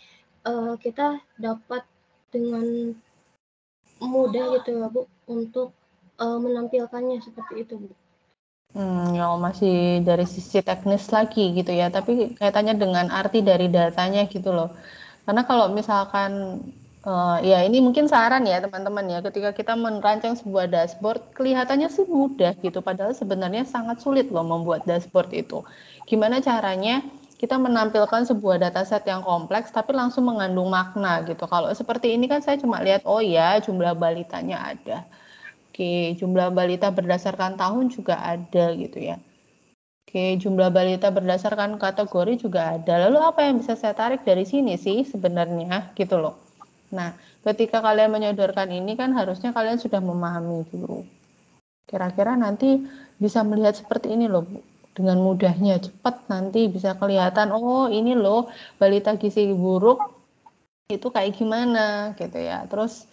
kita dapat dengan mudah gitu ya Bu untuk menampilkannya seperti itu Bu. Ya masih dari sisi teknis lagi gitu ya, tapi kaitannya dengan arti dari datanya gitu loh. Karena kalau misalkan ya ini mungkin saran ya teman-teman ya, ketika kita merancang sebuah dashboard kelihatannya sih mudah gitu, padahal sebenarnya sangat sulit loh membuat dashboard itu. Gimana caranya kita menampilkan sebuah dataset yang kompleks tapi langsung mengandung makna gitu. Kalau seperti ini kan saya cuma lihat oh ya jumlah balitanya ada. Oke, jumlah balita berdasarkan tahun juga ada gitu ya. Oke, jumlah balita berdasarkan kategori juga ada. Lalu apa yang bisa saya tarik dari sini sih sebenarnya gitu loh. Nah, ketika kalian menyodorkan ini kan harusnya kalian sudah memahami dulu. Kira-kira nanti bisa melihat seperti ini loh, Bu. Dengan mudahnya, cepat nanti bisa kelihatan, oh ini loh balita gizi buruk itu kayak gimana gitu ya. Terus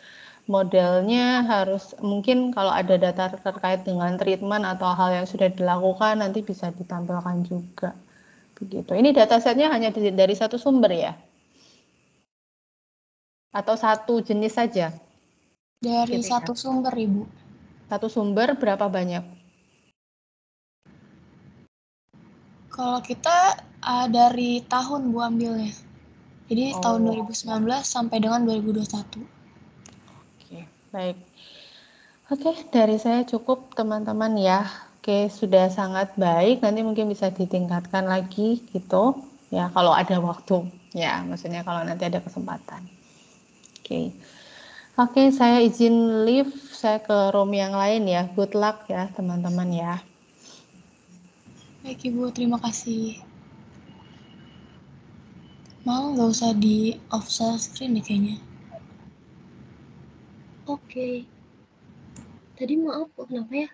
modelnya harus mungkin kalau ada data terkait dengan treatment atau hal yang sudah dilakukan nanti bisa ditampilkan juga begitu. Ini datasetnya hanya dari satu sumber ya? Atau satu jenis saja? dari Gitu ya. satu sumber Ibu. Satu sumber berapa banyak? Kalau kita dari tahun Bu ambilnya. Jadi tahun 2019 sampai dengan 2021. Oke, baik. Oke, dari saya cukup teman-teman ya. Oke, sudah sangat baik. Nanti mungkin bisa ditingkatkan lagi gitu. Ya, kalau ada waktu. Ya, maksudnya kalau nanti ada kesempatan. Oke. Oke, saya izin leave. Saya ke room yang lain ya. Good luck ya, teman-teman ya. Baik Ibu, terima kasih. Mau nggak usah di off share screen nih kayaknya. Oke. Tadi maaf kenapa ya?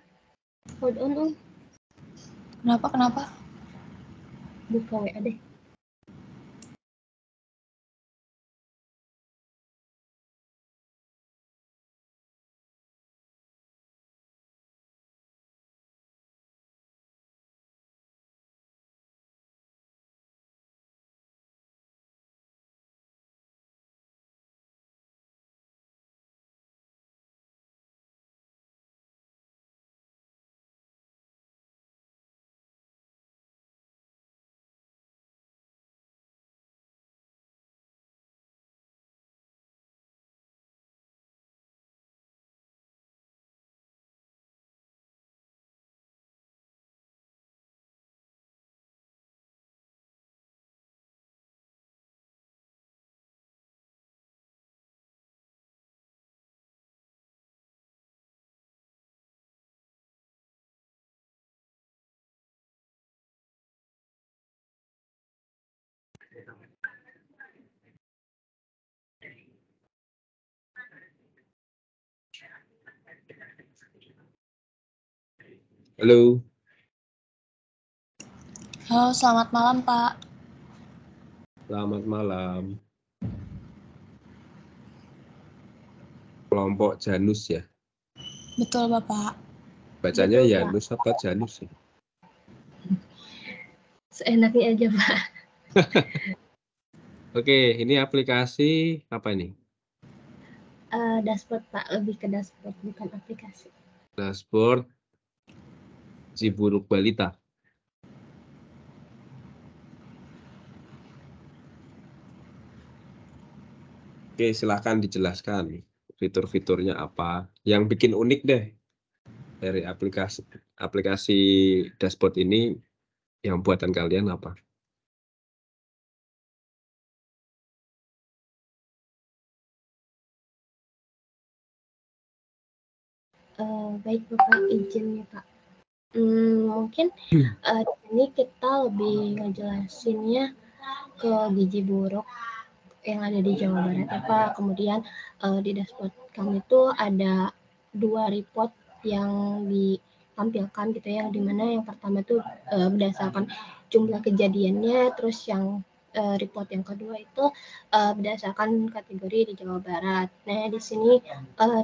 Hold on Om. Kenapa? Buka WA deh. Halo. Halo, selamat malam, Pak. Selamat malam. Kelompok Janus ya? Betul, Bapak. Bacanya Betul, Pak. Janus apa Janus ya? Seenaknya aja, Pak. Oke, ini aplikasi apa ini? Dashboard, Pak. Lebih ke dashboard, bukan aplikasi. Dashboard Ciburuk Balita. Oke, silahkan dijelaskan fitur-fiturnya apa. Yang bikin unik deh dari aplikasi dashboard ini, yang buatan kalian apa? Baik, Bapak, izin ya, Pak. Mungkin di sini kita lebih ngejelasinnya ke gizi buruk yang ada di Jawa Barat ya, Pak. Kemudian di dashboard kami itu ada 2 report yang ditampilkan gitu ya, yang dimana yang pertama itu berdasarkan jumlah kejadiannya, terus yang report yang kedua itu berdasarkan kategori di Jawa Barat. Nah, di sini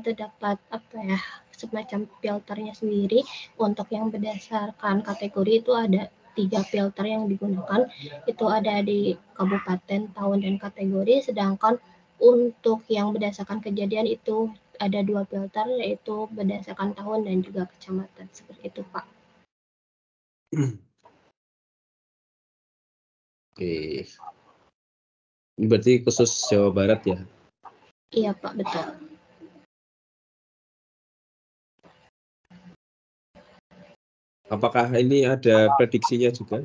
terdapat apa ya, semacam filternya sendiri. Untuk yang berdasarkan kategori itu ada 3 filter yang digunakan, itu ada di kabupaten, tahun, dan kategori. Sedangkan untuk yang berdasarkan kejadian itu ada 2 filter, yaitu berdasarkan tahun dan juga kecamatan. Seperti itu, Pak. Oke. Ini berarti khusus Jawa Barat ya? Iya, Pak, betul. Apakah ini ada prediksinya juga?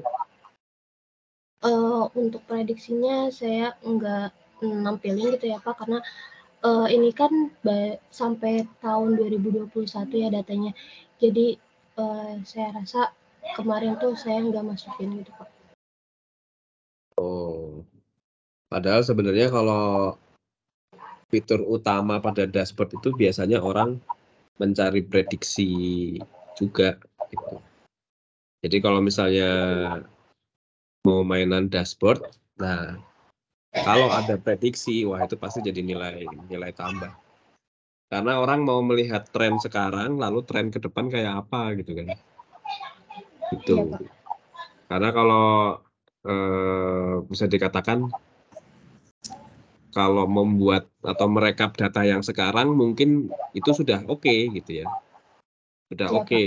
Untuk prediksinya saya nggak nampilin gitu ya, Pak, karena ini kan sampai tahun 2021 ya datanya. Jadi saya rasa kemarin tuh saya nggak masukin gitu, Pak. Oh, padahal sebenarnya kalau fitur utama pada dashboard itu biasanya orang mencari prediksi juga gitu. Jadi kalau misalnya mau mainan dashboard, nah kalau ada prediksi, wah itu pasti jadi nilai tambah. Karena orang mau melihat tren sekarang, lalu tren ke depan kayak apa gitu kan. Itu. Iya, Pak. Karena kalau bisa dikatakan kalau membuat atau merekap data yang sekarang mungkin itu sudah oke gitu ya. Sudah Iya, oke.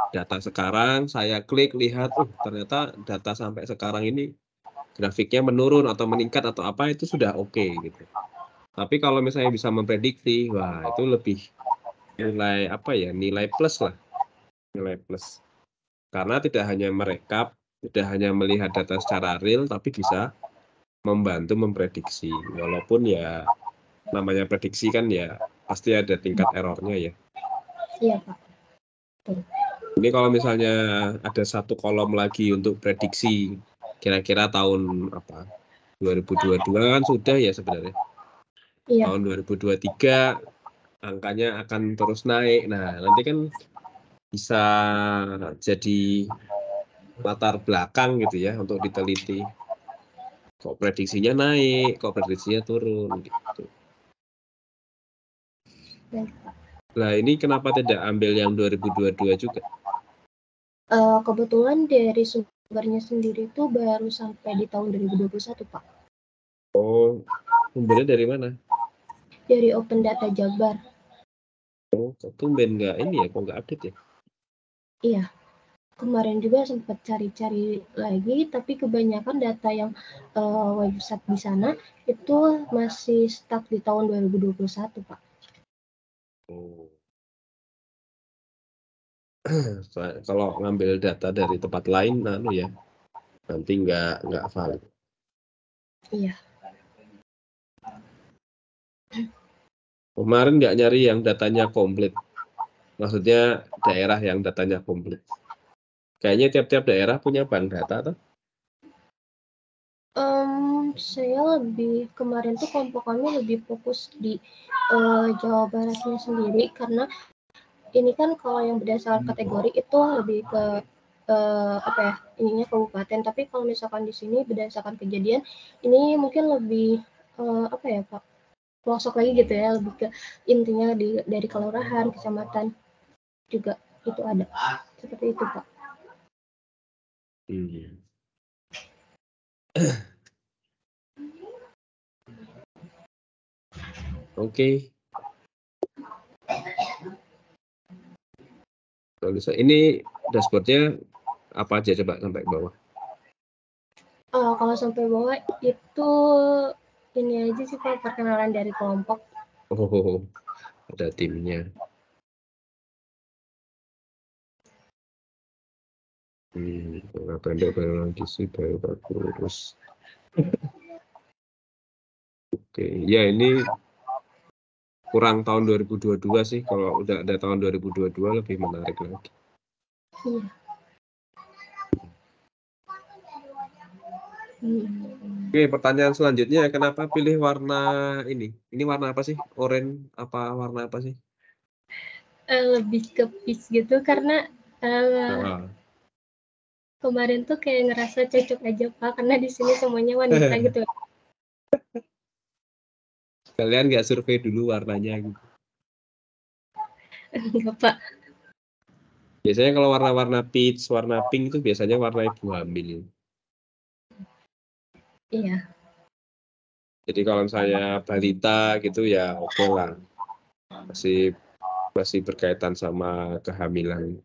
Data sekarang saya klik lihat, ternyata data sampai sekarang ini grafiknya menurun atau meningkat atau apa itu sudah oke gitu. Tapi kalau misalnya bisa memprediksi, wah itu lebih nilai apa ya? Nilai plus lah. Nilai plus. Karena tidak hanya merekap, tidak hanya melihat data secara real, tapi bisa membantu memprediksi. Walaupun ya namanya prediksi kan ya pasti ada tingkat errornya ya. Iya, Pak. Betul. Ini kalau misalnya ada satu kolom lagi untuk prediksi kira-kira tahun apa 2022 kan sudah ya sebenarnya. Iya. Tahun 2023 angkanya akan terus naik. Nah, nanti kan bisa jadi latar belakang gitu ya untuk diteliti. Kok prediksinya naik, kok prediksinya turun gitu. Baik, Pak. Nah, ini kenapa tidak ambil yang 2022 juga? Kebetulan dari sumbernya sendiri itu baru sampai di tahun 2021, Pak. Oh, sumbernya dari mana? Dari Open Data Jabar. Oh, kok tumben nggak ini ya, kok nggak update ya? Iya, kemarin juga sempat cari-cari lagi, tapi kebanyakan data yang website di sana itu masih stuck di tahun 2021, Pak. Oh. Kalau ngambil data dari tempat lain, ya, nanti nggak valid. Iya. Kemarin nggak nyari yang datanya komplit. Maksudnya daerah yang datanya komplit. Kayaknya tiap-tiap daerah punya bank data, toh? Saya lebih kemarin tuh kelompok kami lebih fokus di Jawa Baratnya sendiri, karena ini kan kalau yang berdasarkan kategori itu lebih ke apa ya, ininya kabupaten, tapi kalau misalkan di sini berdasarkan kejadian ini mungkin lebih apa ya Pak, pelosok lagi gitu ya, lebih ke intinya dari kelurahan, kecamatan juga itu ada seperti itu Pak. Oke. Ini dashboardnya apa aja coba sampai ke bawah? Kalau sampai bawah itu ini aja sih Pak, perkenalan dari kelompok. Oh, ada timnya. Pendek baru lagi baru bagus. Oke, ya ini kurang tahun 2022 sih. Kalau udah ada tahun 2022 lebih menarik lagi. Oke, pertanyaan selanjutnya, kenapa pilih warna ini? Ini warna apa sih? Oranye apa warna apa sih? Lebih ke peach gitu karena kemarin tuh kayak ngerasa cocok aja Pak, karena di sini semuanya wanita gitu. Kalian nggak survei dulu warnanya gitu? Enggak Pak. Biasanya kalau warna-warna peach, warna pink itu biasanya warna ibu hamil. Iya. Jadi kalau saya balita gitu ya oke lah. Masih berkaitan sama kehamilan.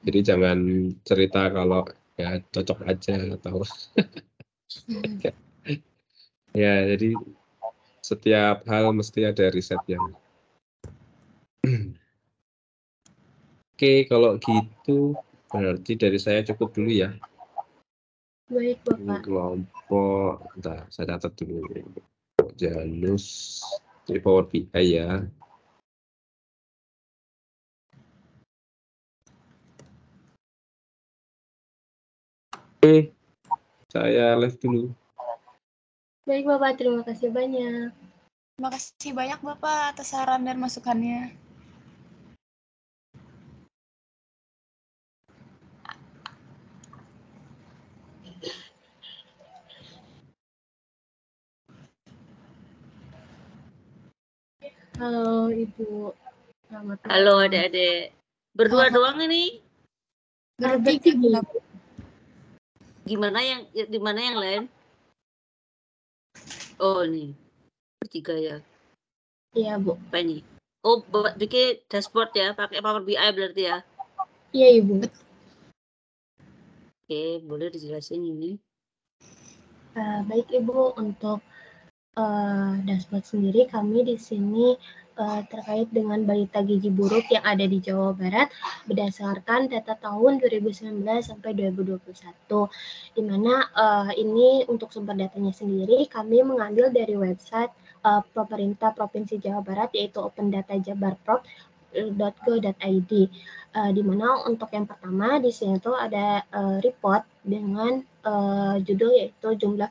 Jadi jangan cerita kalau ya cocok aja atau ya, jadi setiap hal mesti ada risetnya. Oke, kalau gitu berarti dari saya cukup dulu ya. Baik Bapak. Kelompok, bentar, saya catat dulu. Janus di Power BI ya. Oke, saya live dulu. Baik Bapak, terima kasih banyak. Terima kasih banyak Bapak atas saran dan masukannya. Halo Ibu. Selamat malam. Halo adik-adik. Berdua doang ini? Bertiga Bu. Gimana di mana yang lain? Oh nih, bertiga ya? Iya Bu. Apa ini? Oh, bikin dashboard ya, pakai Power BI berarti ya? Iya Ibu. Oke, boleh dijelasin ini? Baik Ibu, untuk dashboard sendiri kami di sini terkait dengan balita gizi buruk yang ada di Jawa Barat berdasarkan data tahun 2019 sampai 2021, di mana ini untuk sumber datanya sendiri kami mengambil dari website pemerintah Provinsi Jawa Barat, yaitu opendatajabarprov.go.id, di mana untuk yang pertama di sini tuh ada report dengan judul yaitu jumlah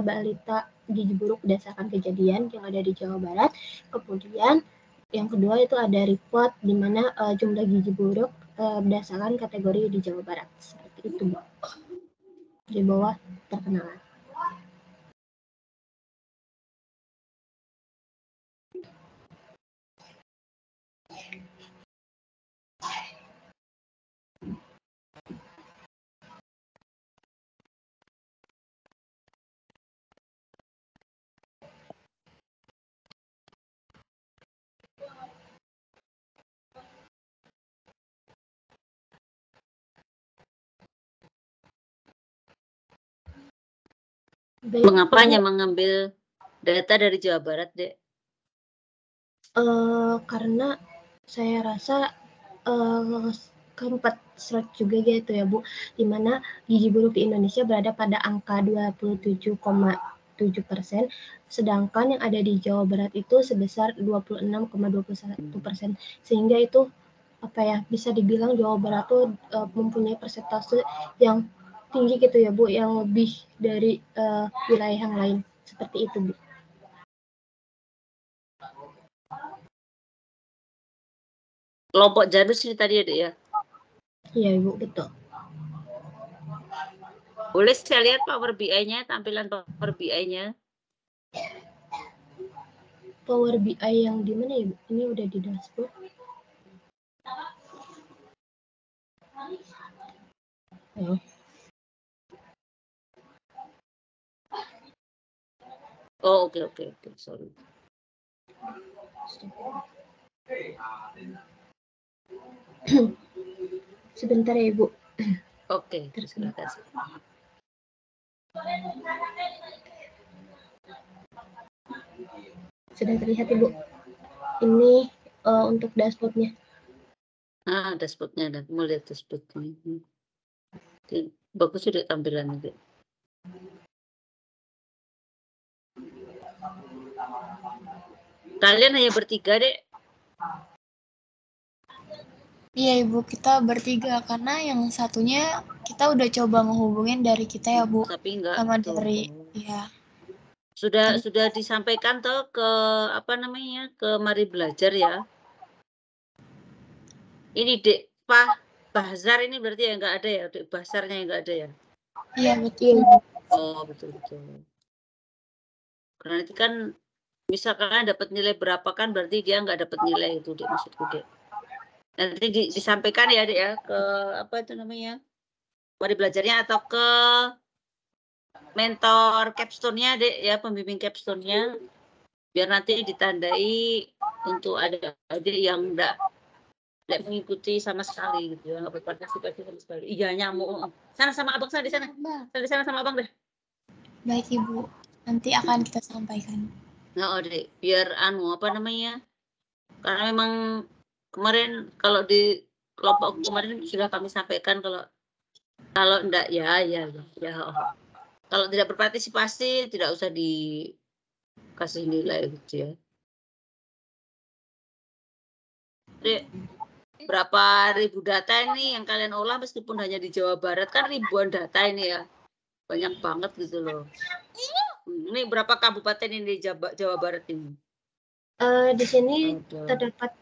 balita gizi buruk berdasarkan kejadian yang ada di Jawa Barat. Kemudian yang kedua itu ada report di mana jumlah gizi buruk berdasarkan kategori di Jawa Barat. Seperti itu, Bu. Di bawah perkenalan. Mengapa hanya mengambil data dari Jawa Barat, Dek? Karena saya rasa sempat search juga gitu ya Bu, di mana gizi buruk di Indonesia berada pada angka 27,7%, sedangkan yang ada di Jawa Barat itu sebesar 26,21%, sehingga itu apa ya, bisa dibilang Jawa Barat tuh mempunyai persentase yang tinggi gitu ya Bu, yang lebih dari wilayah yang lain, seperti itu Bu. Kelompok Janus ini tadi ada ya? Iya Ibu, betul. Boleh saya lihat Power BI-nya, tampilan Power BI-nya? Power BI yang di mana Ibu? Ini udah di dashboard. Oh. Oh, oke, sorry. Sebentar ya Ibu. Oke, silakan. Sudah terlihat Ibu. Ini untuk dashboardnya. Dashboardnya ada. Mau lihat dashboardnya. Bagus sudah tampilannya, Dek. Kalian hanya bertiga, Dek? Iya Ibu, kita bertiga karena yang satunya kita udah coba ngehubungin dari kita ya Bu. Tapi enggak sama tuh. dari ya. Sudah disampaikan toh ke apa namanya? Ke Mari Belajar ya. Ini Dek Bahzar ini berarti ya enggak ada ya, Dek Bahzarnya yang enggak ada ya? Iya betul. Oh, betul. Karena itu kan misalkan kalian dapat nilai berapa kan berarti dia nggak dapat nilai itu Dek, maksudku Dek. Nanti disampaikan ya Dek ya ke apa itu namanya? Mari belajarnya atau ke mentor capstone-nya Dek ya, pembimbing capstone-nya biar nanti ditandai untuk adik-adik yang enggak mengikuti sama sekali gitu ya, nggak berpartisipasi sama sekali. Iya nyamuk. Sana sama abang sana di sana. Di sana sama abang deh. Baik Ibu, nanti akan kita sampaikan. Nah, Dek, biar apa namanya? Karena memang kemarin kalau di kelompok kemarin sudah kami sampaikan kalau enggak ya. Kalau tidak berpartisipasi tidak usah dikasih nilai gitu ya. Dek, berapa ribu data ini yang kalian olah meskipun hanya di Jawa Barat kan ribuan data ini ya. Banyak banget gitu loh. Ini berapa kabupaten ini di Jawa Barat ini? Di sini terdapat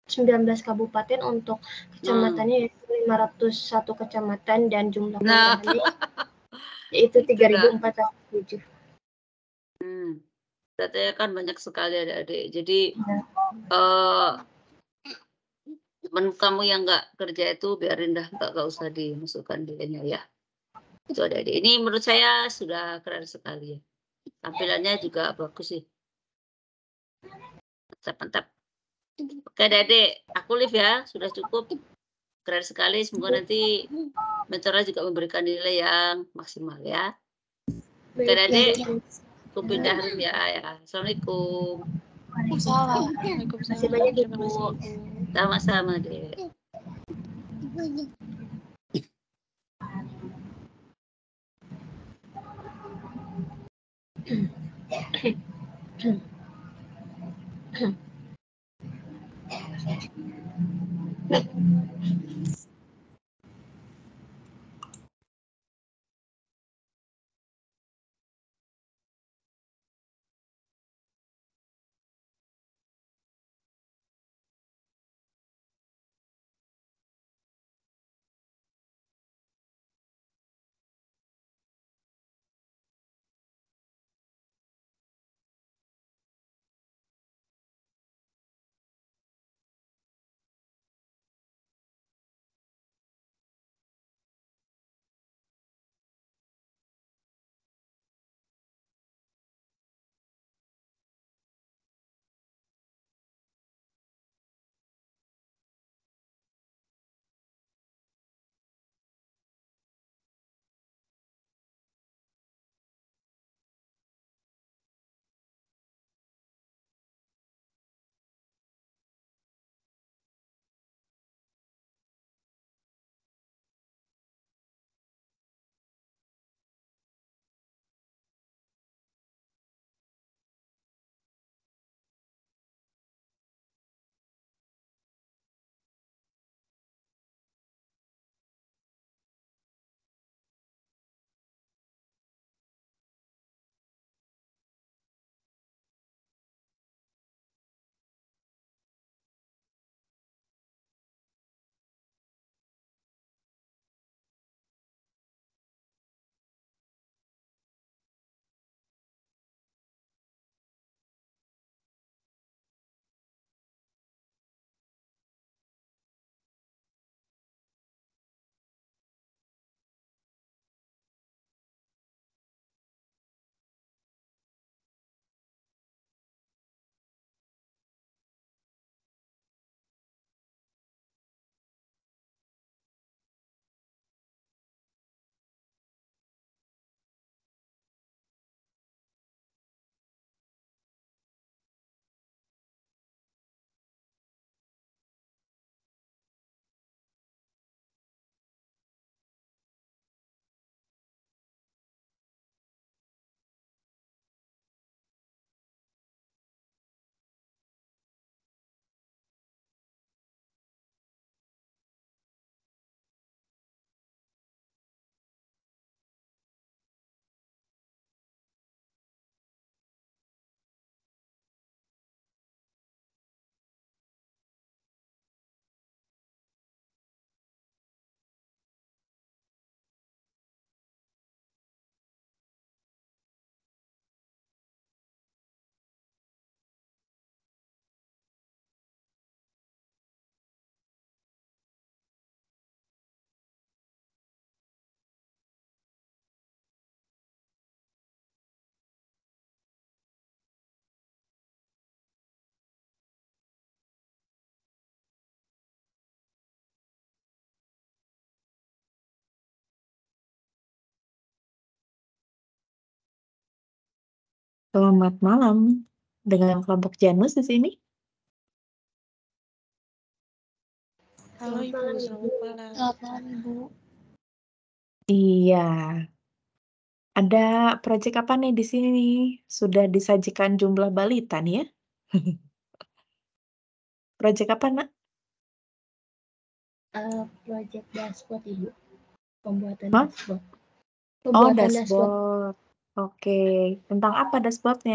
19 kabupaten untuk kecamatannya yaitu 501 kecamatan dan jumlah kelurahannya yaitu 3.407. Datanya kan banyak sekali adik-adik. Jadi teman kamu yang nggak kerja itu biarin dah, nggak usah dimasukkan nilainya ya. Itu adik-adik. Ini menurut saya sudah keren sekali ya. Tampilannya juga bagus sih. Mantap. Oke adik-adik, aku live ya, sudah cukup. Keren sekali, semoga nanti mentornya juga memberikan nilai yang maksimal ya. Oke adik-adik, aku pindah room ya. Assalamualaikum. Waalaikumsalam. Terima kasih banyak Ibu. Sama-sama deh. Selamat malam dengan kelompok Janus di sini. Halo Selamat Ibu, malam, selamat Ibu. malam. Selamat malam, Ibu. Iya, ada proyek apa nih di sini nih? Sudah disajikan jumlah balita nih ya? Proyek apa, Nak? Project dashboard, Ibu. Pembuatan Maaf? dashboard. Oh, Pembuatan dashboard. dashboard. Oke, tentang apa dashboardnya?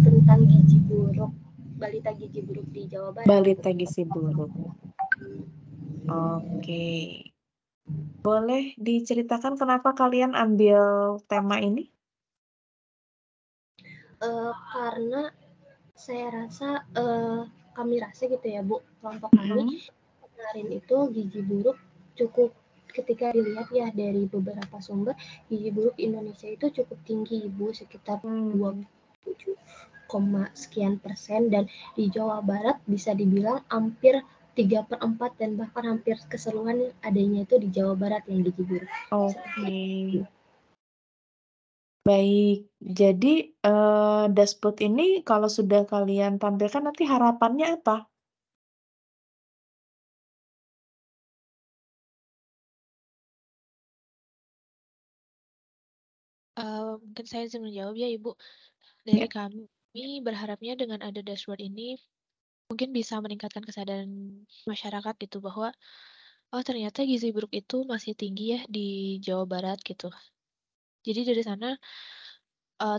Tentang gizi buruk, balita gizi buruk di Jawa Barat. Balita gizi buruk. Oke. Boleh diceritakan kenapa kalian ambil tema ini? Karena saya rasa kami rasa gitu ya Bu, kelompok kami kemarin itu gizi buruk cukup, ketika dilihat ya dari beberapa sumber, gizi buruk Indonesia itu cukup tinggi Ibu, sekitar 27, sekian persen, dan di Jawa Barat bisa dibilang hampir 3/4 dan bahkan hampir keseluruhan adanya itu di Jawa Barat yang gizi buruk. Oke. Baik, jadi dashboard ini kalau sudah kalian tampilkan nanti harapannya apa? Mungkin saya izin menjawab ya Ibu. Dari Ya. kami berharapnya dengan ada dashboard ini mungkin bisa meningkatkan kesadaran masyarakat gitu bahwa oh ternyata gizi buruk itu masih tinggi ya di Jawa Barat gitu. Jadi dari sana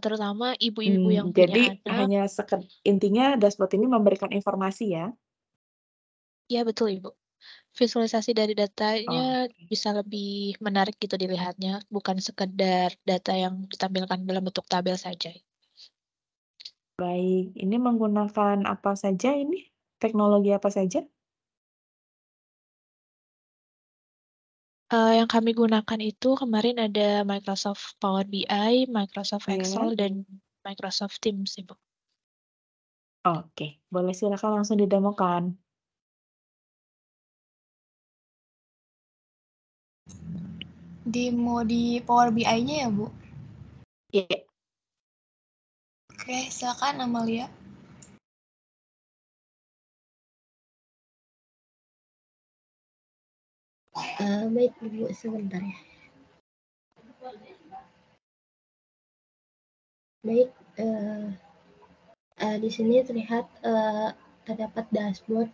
terutama ibu-ibu yang punya Jadi anak, hanya intinya dashboard ini memberikan informasi ya? ya betul Ibu. Visualisasi dari datanya Oke. bisa lebih menarik gitu dilihatnya, bukan sekedar data yang ditampilkan dalam bentuk tabel saja. Baik, ini menggunakan apa saja ini? Teknologi apa saja? Yang kami gunakan itu kemarin ada Microsoft Power BI, Microsoft Excel, dan Microsoft Teams, Ibu. Oke, boleh silakan langsung didemokan. Demo di Power BI-nya ya, Bu? Iya. Oke, silakan Amalia. Baik Ibu, sebentar ya. Baik, di sini terlihat terdapat dashboard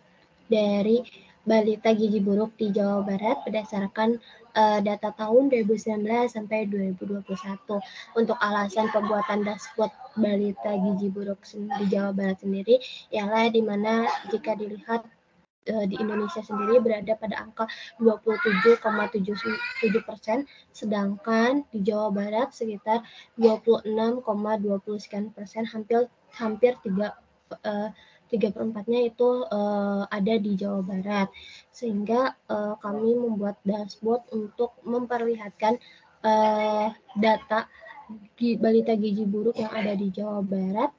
dari balita gizi buruk di Jawa Barat berdasarkan data tahun 2019 sampai 2021. Untuk alasan pembuatan dashboard balita gizi buruk di Jawa Barat sendiri ialah di mana jika dilihat di Indonesia sendiri berada pada angka 27,77%, sedangkan di Jawa Barat sekitar 26,20%, hampir 3/4-nya itu ada di Jawa Barat, sehingga kami membuat dashboard untuk memperlihatkan data balita gizi buruk yang ada di Jawa Barat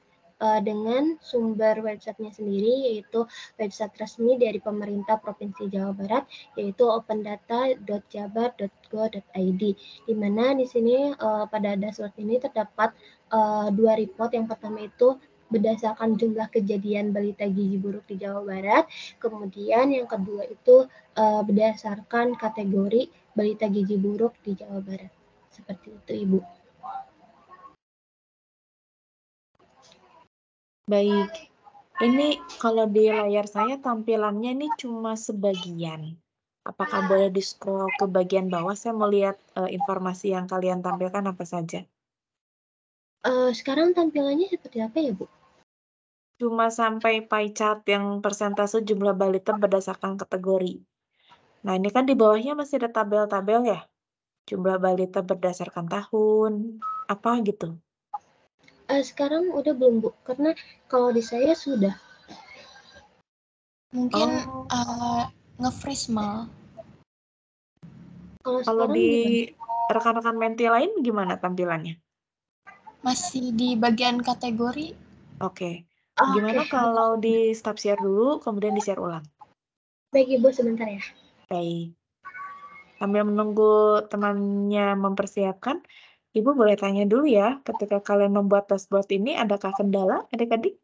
dengan sumber websitenya sendiri, yaitu website resmi dari pemerintah Provinsi Jawa Barat, yaitu opendata.jabar.go.id, di mana di sini pada dashboard ini terdapat 2 report. Yang pertama itu berdasarkan jumlah kejadian balita gizi buruk di Jawa Barat, kemudian yang kedua itu berdasarkan kategori balita gizi buruk di Jawa Barat. Seperti itu, Ibu. Baik, ini kalau di layar saya tampilannya ini cuma sebagian. Apakah boleh di-scroll ke bagian bawah? Saya mau lihat informasi yang kalian tampilkan apa saja. Sekarang tampilannya seperti apa ya, Bu? Cuma sampai pie chart yang persentase jumlah balita berdasarkan kategori. Nah, ini kan di bawahnya masih ada tabel-tabel ya? Jumlah balita berdasarkan tahun, apa gitu. Sekarang udah belum, Bu? Karena kalau di saya sudah. Mungkin nge-freeze mal. Kalau di rekan-rekan menti lain gimana tampilannya? Masih di bagian kategori. Oke. Gimana kalau di stop share dulu, kemudian di-share ulang? Baik Ibu, sebentar ya. Baik. Sambil menunggu temannya mempersiapkan, Ibu boleh tanya dulu ya, ketika kalian membuat dashboard ini, adakah kendala adik-adik?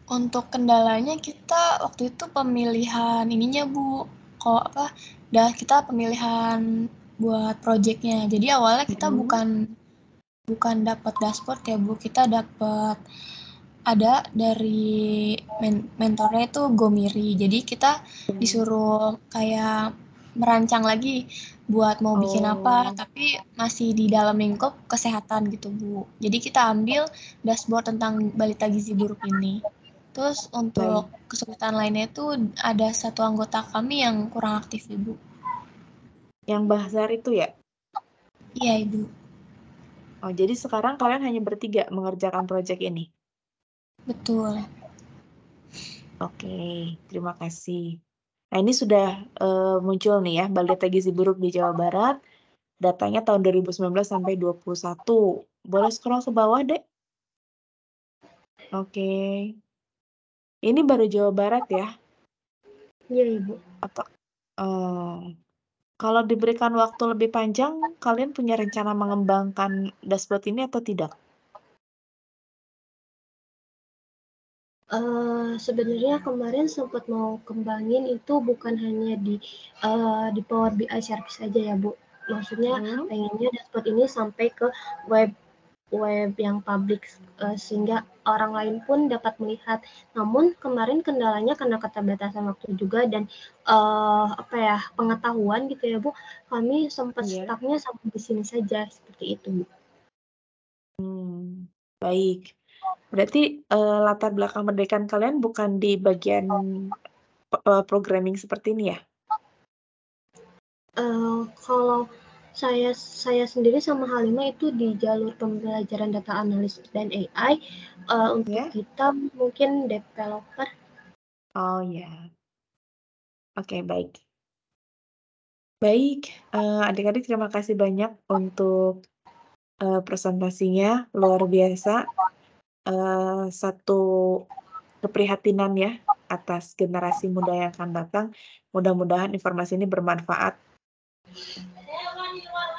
Untuk kendalanya kita waktu itu pemilihan ininya Bu, kita pemilihan buat projectnya. Jadi awalnya kita bukan dapat dashboard ya Bu, kita dapat ada dari mentornya itu Gomiri. Jadi kita disuruh kayak merancang lagi buat mau bikin apa, tapi masih di dalam lingkup kesehatan gitu Bu. Jadi kita ambil dashboard tentang balita gizi buruk ini. Terus untuk kesulitan lainnya itu ada satu anggota kami yang kurang aktif Ibu. Yang Bahzar itu ya? Iya Ibu. Oh, jadi sekarang kalian hanya bertiga mengerjakan proyek ini? Betul. Oke, terima kasih. Nah, ini sudah muncul nih ya, balita gizi buruk di Jawa Barat. Datanya tahun 2019 sampai 21. Boleh scroll ke bawah, Dek? Oke. Ini baru Jawa Barat ya? Iya, Ibu. Atau kalau diberikan waktu lebih panjang, kalian punya rencana mengembangkan dashboard ini atau tidak? Sebenarnya kemarin sempat mau kembangin itu bukan hanya di Power BI service aja ya Bu. Maksudnya pengennya dashboard ini sampai ke web yang publik sehingga orang lain pun dapat melihat. Namun kemarin kendalanya karena keterbatasan waktu juga dan pengetahuan gitu ya Bu. Kami sempat stucknya sampai di sini saja seperti itu Bu. Baik. Berarti latar belakang pendidikan kalian bukan di bagian programming seperti ini ya? Kalau saya sendiri sama Halimah itu di jalur pembelajaran data analis dan AI. Untuk kita mungkin developer. Oh ya. Oke, baik. Baik, adik-adik terima kasih banyak untuk presentasinya, luar biasa. Satu keprihatinan ya atas generasi muda yang akan datang. Mudah-mudahan informasi ini bermanfaat.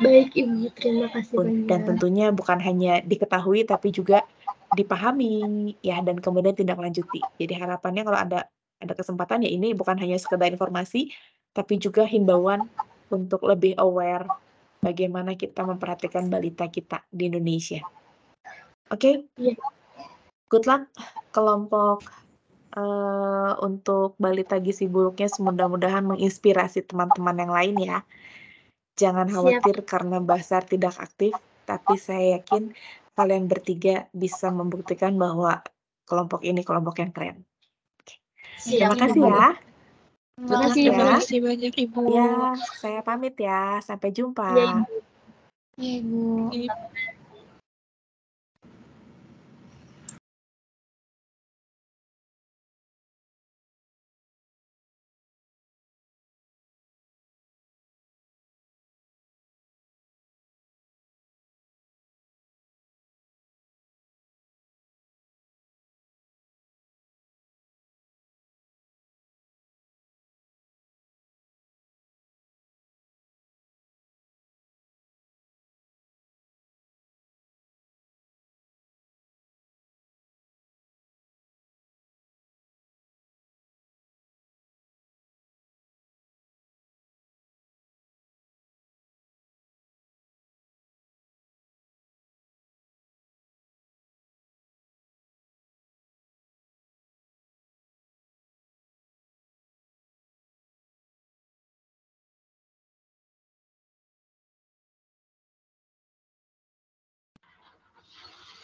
Baik Ibu, terima kasih banyak. Dan tentunya bukan hanya diketahui tapi juga dipahami ya dan kemudian tindak lanjuti. Jadi harapannya kalau ada kesempatan ya ini bukan hanya sekedar informasi tapi juga himbauan untuk lebih aware bagaimana kita memperhatikan balita kita di Indonesia. Oke? Good luck kelompok untuk balita gizi buruknya, mudah-mudahan menginspirasi teman-teman yang lain ya. Jangan khawatir karena Bahzar tidak aktif, tapi saya yakin kalian bertiga bisa membuktikan bahwa kelompok ini kelompok yang keren. Terima kasih ya. Terima kasih banyak Ibu. Ya, saya pamit ya. Sampai jumpa. Iya Ibu.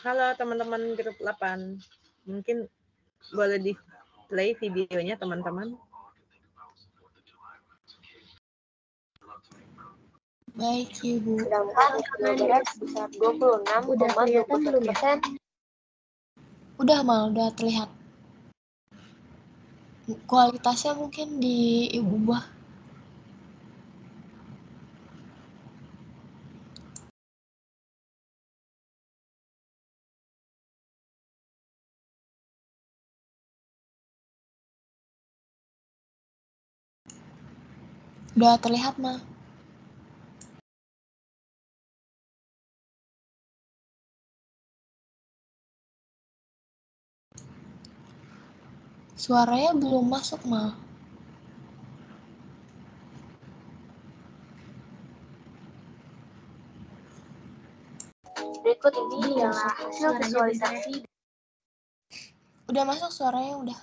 Halo teman-teman grup 8. Mungkin boleh di play videonya teman-teman. Baik Ibu. Sedangkan Jawa Barat sebesar 26,20%. Udah kelihatan belum ya? Udah udah terlihat. Kualitasnya mungkin diubah. Udah terlihat, Ma. Suaranya belum masuk, Ma. Berikut ini ialah hasil visualisasi. Udah masuk suaranya, udah.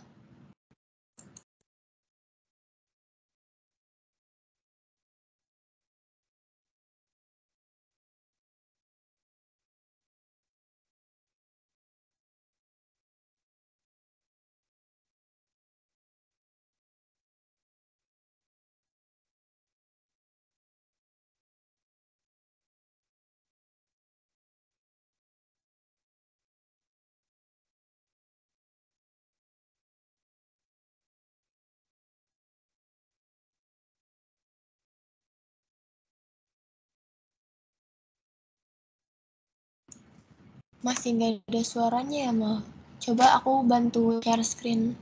Masih nggak ada suaranya ya, Ma. Coba aku bantu share screen.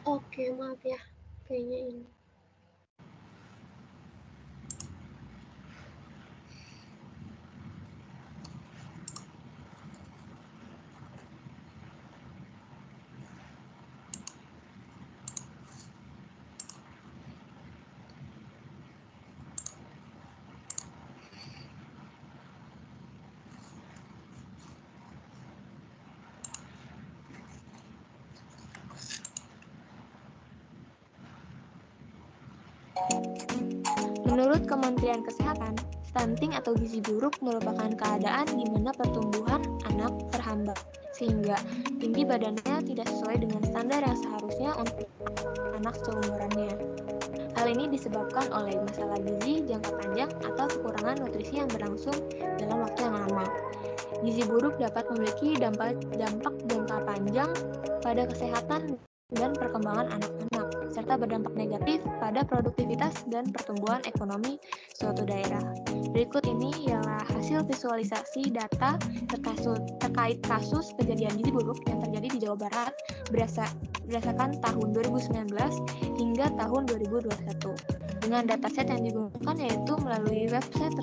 Oke, maaf ya. Kayaknya ini. Menurut Kementerian Kesehatan, stunting atau gizi buruk merupakan keadaan di mana pertumbuhan anak terhambat, sehingga tinggi badannya tidak sesuai dengan standar yang seharusnya untuk anak seumurannya. Hal ini disebabkan oleh masalah gizi jangka panjang atau kekurangan nutrisi yang berlangsung dalam waktu yang lama. Gizi buruk dapat memiliki dampak jangka panjang pada kesehatan dan perkembangan anak-anak, serta berdampak negatif pada produktivitas dan pertumbuhan ekonomi suatu daerah. Berikut ini ialah hasil visualisasi data terkait kasus kejadian gizi buruk yang terjadi di Jawa Barat berdasarkan tahun 2019 hingga tahun 2021. Dengan dataset yang digunakan yaitu melalui website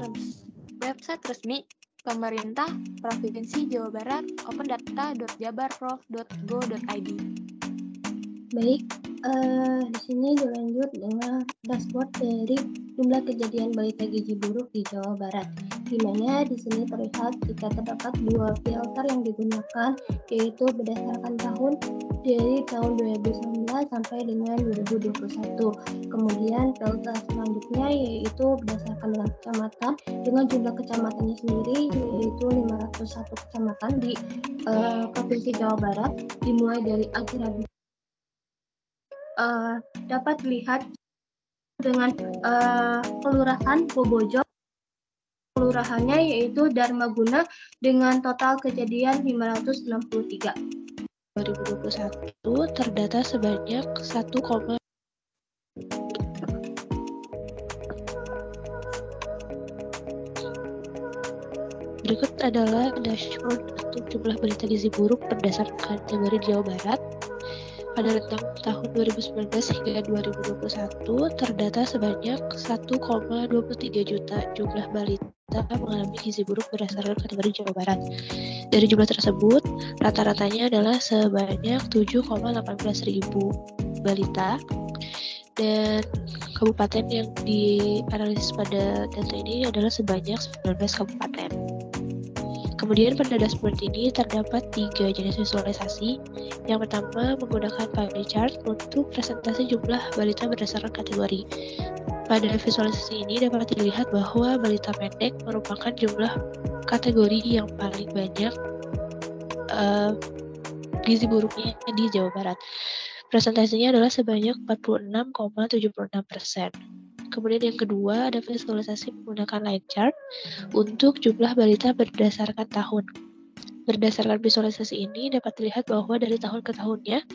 resmi pemerintah Provinsi Jawa Barat opendata.jabarprov.go.id. Baik, di sini dilanjut dengan dashboard dari jumlah kejadian balita gizi buruk di Jawa Barat, di mana di sini terlihat jika terdapat dua filter yang digunakan, yaitu berdasarkan tahun dari tahun 2019 sampai dengan 2021. Kemudian filter selanjutnya yaitu berdasarkan dengan kecamatan, dengan jumlah kecamatannya sendiri yaitu 501 kecamatan di Provinsi Jawa Barat, dimulai dari akhir dapat dilihat dengan Kelurahan Bobojo, kelurahannya yaitu Dharmaguna dengan total kejadian 563. 2021 terdata sebanyak 1, berikut adalah dashboard untuk jumlah berita gizi buruk berdasarkan kategori Jawa Barat. Pada rentang tahun 2019 hingga 2021 terdata sebanyak 1,23 juta jumlah balita mengalami gizi buruk berdasarkan kategori Jawa Barat. Dari jumlah tersebut, rata-ratanya adalah sebanyak 7,18 ribu balita, dan kabupaten yang dianalisis pada data ini adalah sebanyak 19 kabupaten. Kemudian pada dashboard ini terdapat 3 jenis visualisasi. Yang pertama menggunakan pie chart untuk presentasi jumlah balita berdasarkan kategori. Pada visualisasi ini dapat dilihat bahwa balita pendek merupakan jumlah kategori yang paling banyak gizi buruknya di Jawa Barat. Presentasinya adalah sebanyak 46,76%. Kemudian yang kedua ada visualisasi menggunakan line chart untuk jumlah balita berdasarkan tahun. Berdasarkan visualisasi ini dapat dilihat bahwa dari tahun ke tahunnya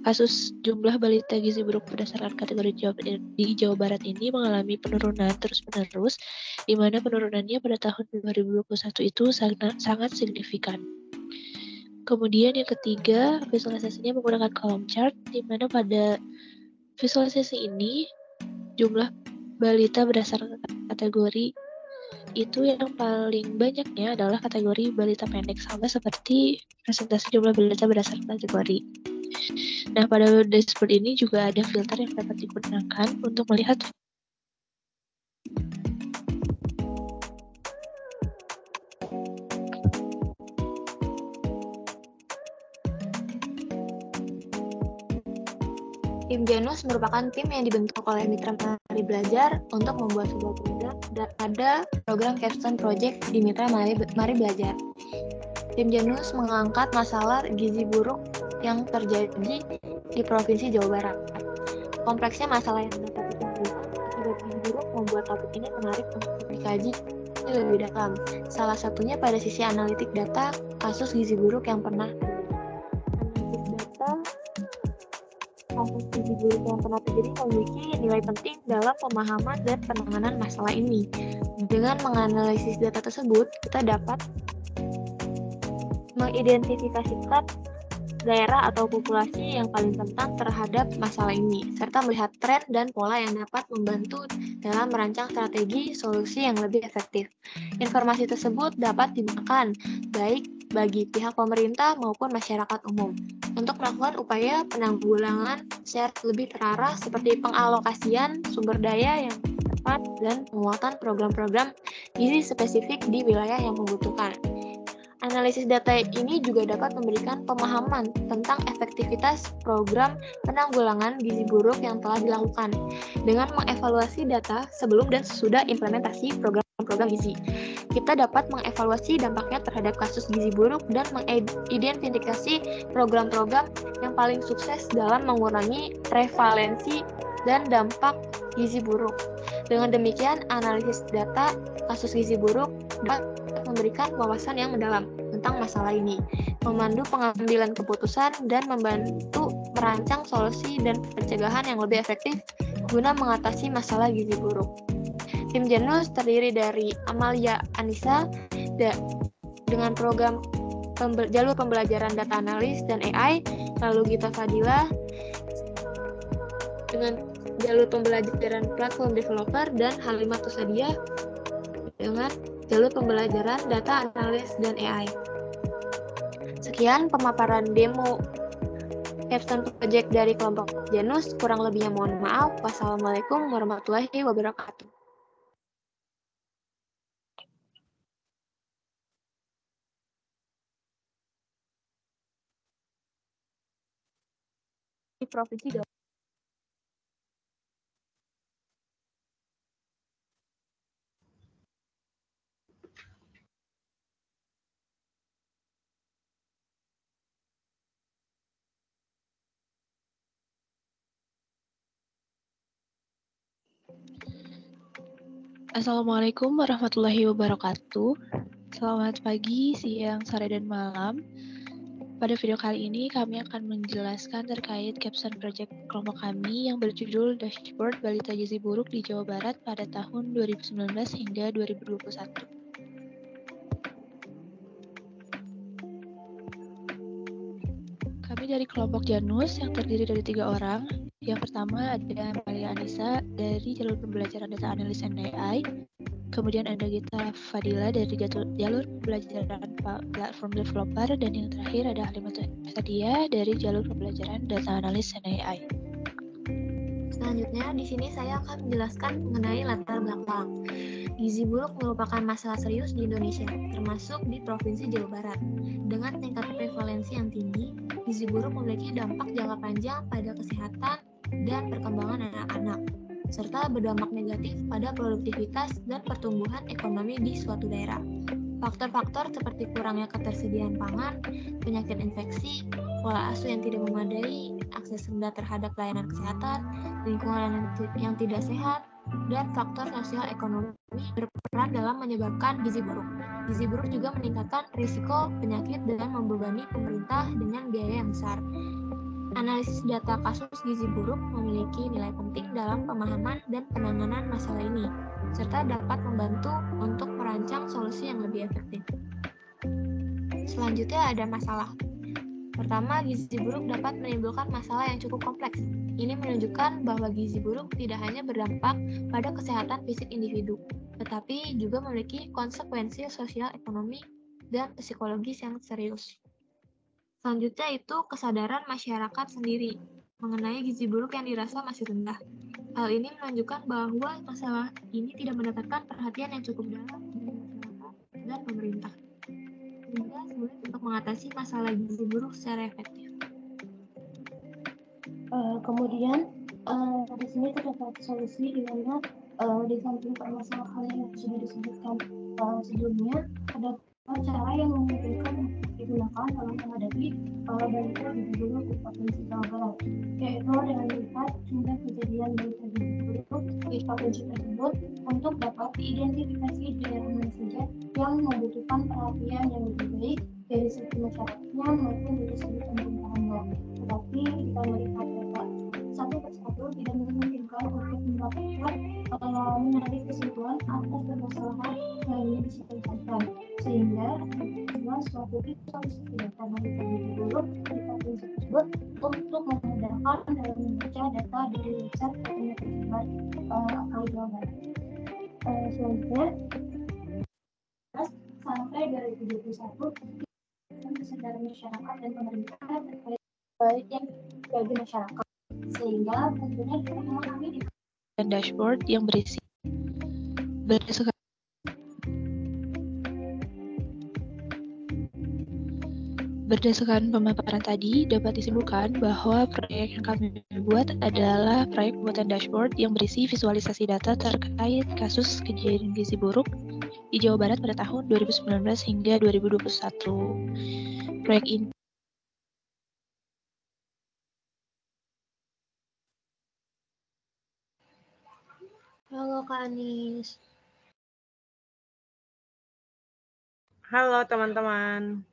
kasus jumlah balita gizi buruk berdasarkan kategori di Jawa Barat ini mengalami penurunan terus-menerus, di mana penurunannya pada tahun 2021 itu sangat signifikan. Kemudian yang ketiga visualisasinya menggunakan column chart, di mana pada visualisasi ini jumlah balita berdasarkan kategori itu yang paling banyaknya adalah kategori balita pendek, sama seperti presentasi jumlah balita berdasarkan kategori. Nah, pada dashboard ini juga ada filter yang dapat digunakan untuk melihat Tim Janus merupakan tim yang dibentuk oleh Mitra Mari Belajar untuk membuat sebuah program dan ada program capstone project di Mitra Mari Belajar. Tim Janus mengangkat masalah gizi buruk yang terjadi di Provinsi Jawa Barat. Kompleksnya masalah yang dapat ditimbulkan akibat gizi buruk membuat topik ini menarik untuk dikaji lebih dalam. Salah satunya pada sisi analitik data kasus gizi buruk yang pernah kasus gizi buruk yang pernah terjadi memiliki nilai penting dalam pemahaman dan penanganan masalah ini. Dengan menganalisis data tersebut, kita dapat mengidentifikasikan daerah atau populasi yang paling rentan terhadap masalah ini, serta melihat tren dan pola yang dapat membantu dalam merancang strategi solusi yang lebih efektif. Informasi tersebut dapat digunakan baik bagi pihak pemerintah maupun masyarakat umum untuk melakukan upaya penanggulangan secara lebih terarah seperti pengalokasian sumber daya yang tepat dan penguatan program-program gizi spesifik di wilayah yang membutuhkan. Analisis data ini juga dapat memberikan pemahaman tentang efektivitas program penanggulangan gizi buruk yang telah dilakukan dengan mengevaluasi data sebelum dan sesudah implementasi program-program gizi. Kita dapat mengevaluasi dampaknya terhadap kasus gizi buruk dan mengidentifikasi program-program yang paling sukses dalam mengurangi prevalensi dan dampak gizi buruk. Dengan demikian, analisis data kasus gizi buruk dapat memberikan wawasan yang mendalam tentang masalah ini, memandu pengambilan keputusan, dan membantu merancang solusi dan pencegahan yang lebih efektif guna mengatasi masalah gizi buruk. Tim Janus terdiri dari Amalia Anissa dengan program jalur pembelajaran data analis dan AI, lalu Gita Fadila dengan jalur pembelajaran platform developer, dan Halimah Tusadia dengan jalur pembelajaran data analis dan AI. Sekian pemaparan demo capstone project dari kelompok Janus. Kurang lebihnya mohon maaf. Wassalamualaikum warahmatullahi wabarakatuh. Di Provinsi Jawa. Assalamualaikum warahmatullahi wabarakatuh. Selamat pagi, siang, sore, dan malam. Pada video kali ini kami akan menjelaskan terkait capstone project kelompok kami yang berjudul Dashboard Balita Gizi Buruk di Jawa Barat pada tahun 2019 hingga 2021. Kami dari kelompok Janus yang terdiri dari 3 orang. Yang pertama ada Amalia Anissa dari jalur pembelajaran data analis and AI. Kemudian ada Gita Fadila dari jalur pembelajaran platform developer, dan yang terakhir ada Halimah Tusadia dari jalur pembelajaran data analis and AI. Selanjutnya, di sini saya akan menjelaskan mengenai latar belakang. Gizi buruk merupakan masalah serius di Indonesia, termasuk di Provinsi Jawa Barat. Dengan tingkat prevalensi yang tinggi, gizi buruk memiliki dampak jangka panjang pada kesehatan dan perkembangan anak-anak, serta berdampak negatif pada produktivitas dan pertumbuhan ekonomi di suatu daerah. Faktor-faktor seperti kurangnya ketersediaan pangan, penyakit infeksi, pola asuh yang tidak memadai, akses rendah terhadap layanan kesehatan, lingkungan yang tidak sehat, dan faktor sosial ekonomi berperan dalam menyebabkan gizi buruk. Gizi buruk juga meningkatkan risiko penyakit dan membebani pemerintah dengan biaya yang besar. Analisis data kasus gizi buruk memiliki nilai penting dalam pemahaman dan penanganan masalah ini, serta dapat membantu untuk merancang solusi yang lebih efektif. Selanjutnya ada masalah. Pertama, gizi buruk dapat menimbulkan masalah yang cukup kompleks. Ini menunjukkan bahwa gizi buruk tidak hanya berdampak pada kesehatan fisik individu, tetapi juga memiliki konsekuensi sosial, ekonomi, dan psikologis yang serius. Selanjutnya itu kesadaran masyarakat sendiri mengenai gizi buruk yang dirasa masih rendah. Hal ini menunjukkan bahwa masalah ini tidak mendapatkan perhatian yang cukup dalam dari masyarakat dan pemerintah, sehingga sulit untuk mengatasi masalah gizi buruk secara efektif. Kemudian di sini terdapat solusi di mana di samping permasalahan yang sudah disebutkan sebelumnya, ada cara yang memungkinkan digunakan dalam menghadapi balita gizi buruk di Provinsi Jawa Barat, yaitu dengan melihat jumlah kejadian balita gizi buruk di provinsi tersebut untuk dapat diidentifikasi daerah mana saja yang membutuhkan perhatian yang lebih baik dari segi masyarakatnya maupun dari segi pemerintahannya. Tetapi kita melihat data satu persatu tidak memungkinkan untuk mendapatkan menarik kesimpulan atas permasalahan yang ingin diselesaikan, sehingga adalah suatu solusi data balita gizi buruk di provinsi tersebut untuk memudahkan dalam membaca data dari website katanya tersebar akal Jawa Barat. Selanjutnya, sampai 2021 kesadaran masyarakat dan pemerintah terkait baik yang bagi masyarakat, sehingga tentunya kita memahami dan dashboard yang berisi berdasarkan pemaparan tadi, dapat disimpulkan bahwa proyek yang kami buat adalah proyek pembuatan dashboard yang berisi visualisasi data terkait kasus kejadian gizi buruk di Jawa Barat pada tahun 2019 hingga 2021. Proyek ini Halo Kak Anis. Halo teman-teman.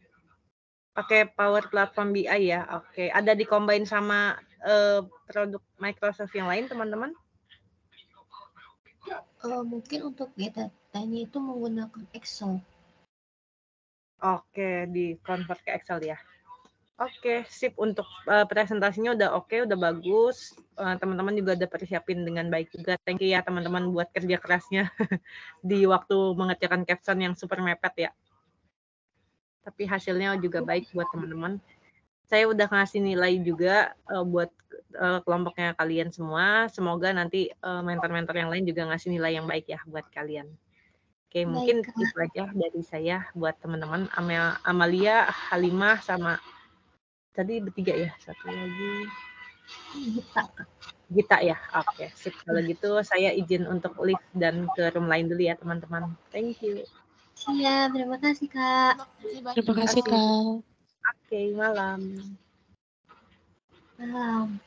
Pakai Power Platform BI ya. Oke, ada di-combine sama produk Microsoft yang lain, teman-teman? Mungkin untuk datanya itu menggunakan Excel. Oke, di-convert ke Excel ya. Oke, sip. Untuk presentasinya udah oke, udah bagus. Teman-teman juga udah persiapin dengan baik juga. Thank you ya teman-teman buat kerja kerasnya di waktu mengerjakan caption yang super mepet ya. Tapi hasilnya juga baik buat teman-teman. Saya udah ngasih nilai juga buat kelompoknya kalian semua. Semoga nanti mentor-mentor yang lain juga ngasih nilai yang baik ya buat kalian. Oke, mungkin itu aja dari saya buat teman-teman. Amalia, Halimah, sama tadi bertiga ya, satu lagi. Gita ya. Oke, sip. Kalau gitu saya izin untuk live dan ke room lain dulu ya teman-teman. Thank you. Iya, terima kasih Kak. Terima kasih Kak. Oke, malam. Malam.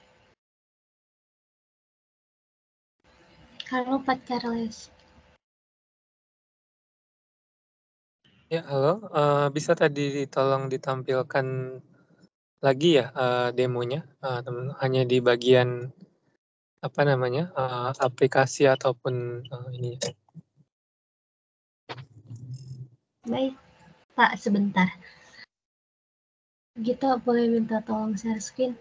Halo Pak Charles. Ya, halo. Bisa tadi tolong ditampilkan lagi ya demonya, hanya di bagian apa namanya aplikasi ataupun ini. Baik, Pak, sebentar. Kita boleh minta tolong share screen?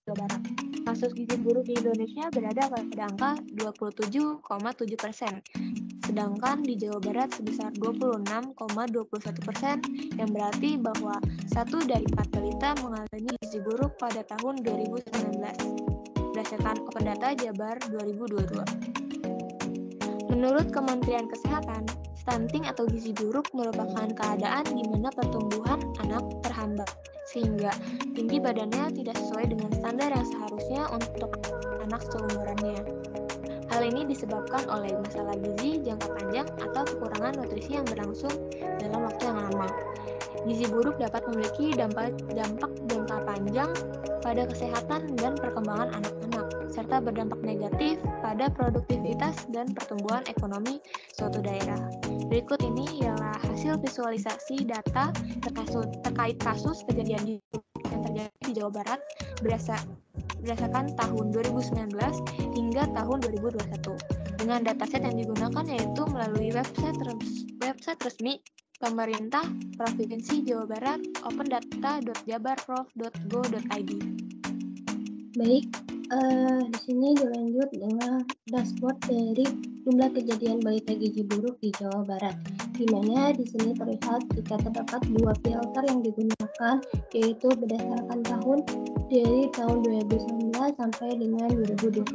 Jawa Barat. Kasus gizi buruk di Indonesia berada pada angka 27,7%, sedangkan di Jawa Barat sebesar 26,21%, yang berarti bahwa 1 dari 4 balita mengalami gizi buruk pada tahun 2019, berdasarkan Open Data Jabar 2022. Menurut Kementerian Kesehatan, stunting atau gizi buruk merupakan keadaan di mana pertumbuhan anak terhambat, sehingga tinggi badannya tidak sesuai dengan standar yang seharusnya untuk anak seumurannya. Hal ini disebabkan oleh masalah gizi jangka panjang atau kekurangan nutrisi yang berlangsung dalam waktu yang lama. Gizi buruk dapat memiliki dampak jangka panjang pada kesehatan dan perkembangan anak-anak, serta berdampak negatif pada produktivitas dan pertumbuhan ekonomi suatu daerah. Berikut ini ialah hasil visualisasi data terkait kasus kejadian yang terjadi di Jawa Barat berdasarkan tahun 2019 hingga tahun 2021. Dengan dataset yang digunakan yaitu melalui website resmi pemerintah Provinsi Jawa Barat opendata.jabarprov.go.id. Baik, di sini dilanjut dengan dashboard dari jumlah kejadian balita gizi buruk di Jawa Barat, di mana di sini terlihat jika terdapat dua filter yang digunakan, yaitu berdasarkan tahun dari tahun 2019 sampai dengan 2021.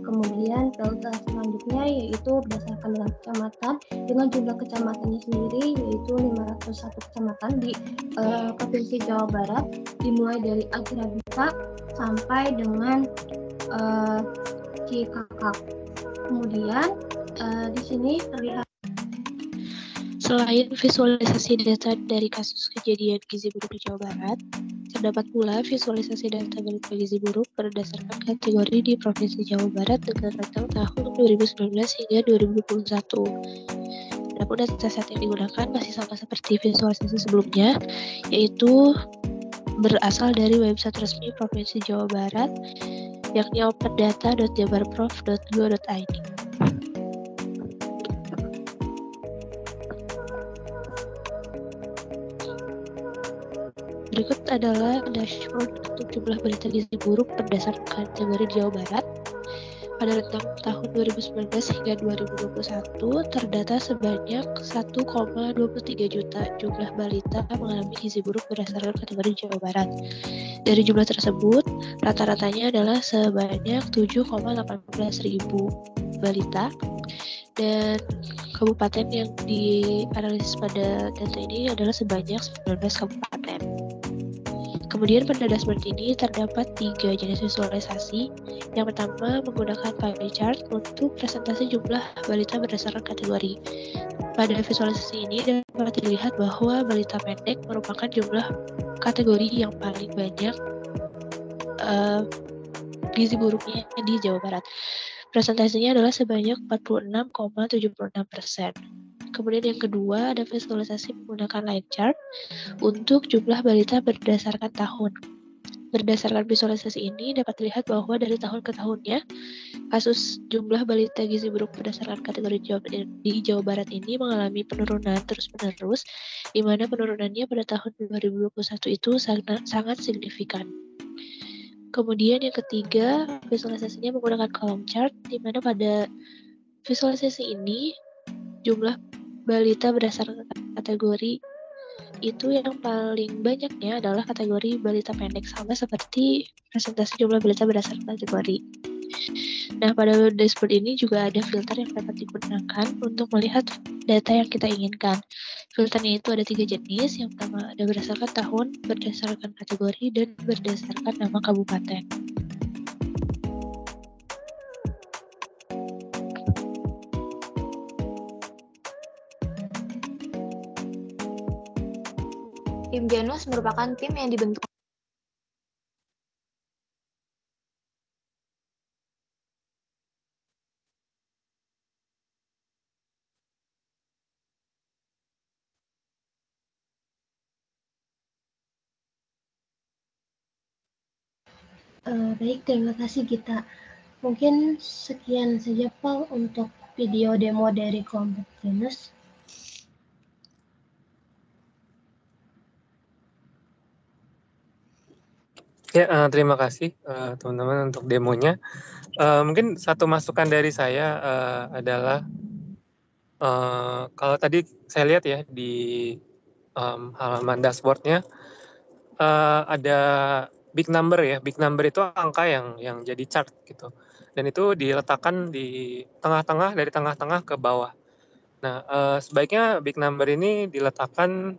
Kemudian filter selanjutnya yaitu berdasarkan dengan kecamatan, dengan jumlah kecamatannya sendiri yaitu 501 kecamatan di Provinsi Jawa Barat, dimulai dari Agrabita sampai dengan Cikakak. Kemudian di sini terlihat selain visualisasi data dari kasus kejadian gizi buruk di Jawa Barat, terdapat pula visualisasi data balita gizi buruk berdasarkan kategori di Provinsi Jawa Barat dengan rentang tahun 2019 hingga 2021. Adapun dataset yang digunakan masih sama seperti visualisasi sebelumnya, yaitu berasal dari website resmi Provinsi Jawa Barat, yakni opendata.jabarprov.go.id. Berikut adalah dashboard untuk jumlah balita gizi buruk berdasarkan kategori di Jawa Barat. Pada rentang tahun 2019 hingga 2021, terdata sebanyak 1,23 juta jumlah balita mengalami gizi buruk berdasarkan kategori Jawa Barat. Dari jumlah tersebut, rata-ratanya adalah sebanyak 7,18 ribu balita, dan kabupaten yang dianalisis pada data ini adalah sebanyak 19 kabupaten. Kemudian pada dashboard ini terdapat 3 jenis visualisasi. Yang pertama menggunakan pie chart untuk presentasi jumlah balita berdasarkan kategori. Pada visualisasi ini dapat dilihat bahwa balita pendek merupakan jumlah kategori yang paling banyak gizi buruknya di Jawa Barat. Presentasinya adalah sebanyak 46,76%. Kemudian yang kedua ada visualisasi menggunakan line chart untuk jumlah balita berdasarkan tahun. Berdasarkan visualisasi ini dapat dilihat bahwa dari tahun ke tahunnya kasus jumlah balita gizi buruk berdasarkan kategori di Jawa Barat ini mengalami penurunan terus-menerus, di mana penurunannya pada tahun 2021 itu sangat signifikan. Kemudian yang ketiga visualisasinya menggunakan column chart, di mana pada visualisasi ini jumlah balita berdasarkan kategori itu yang paling banyaknya adalah kategori balita pendek, sama seperti presentasi jumlah balita berdasarkan kategori. Nah, pada dashboard ini juga ada filter yang dapat digunakan untuk melihat data yang kita inginkan. Filternya itu ada 3 jenis. Yang pertama ada berdasarkan tahun, berdasarkan kategori, dan berdasarkan nama kabupaten. Tim Janus merupakan tim yang dibentuk baik, terima kasih Gita. Mungkin sekian saja Pak untuk video demo dari kelompok Janus. Ya, terima kasih teman-teman untuk demonya. Mungkin satu masukan dari saya adalah kalau tadi saya lihat ya di halaman dashboardnya ada big number ya. Big number itu angka yang jadi chart gitu. Dan itu diletakkan di tengah-tengah, dari tengah-tengah ke bawah. Nah, sebaiknya big number ini diletakkan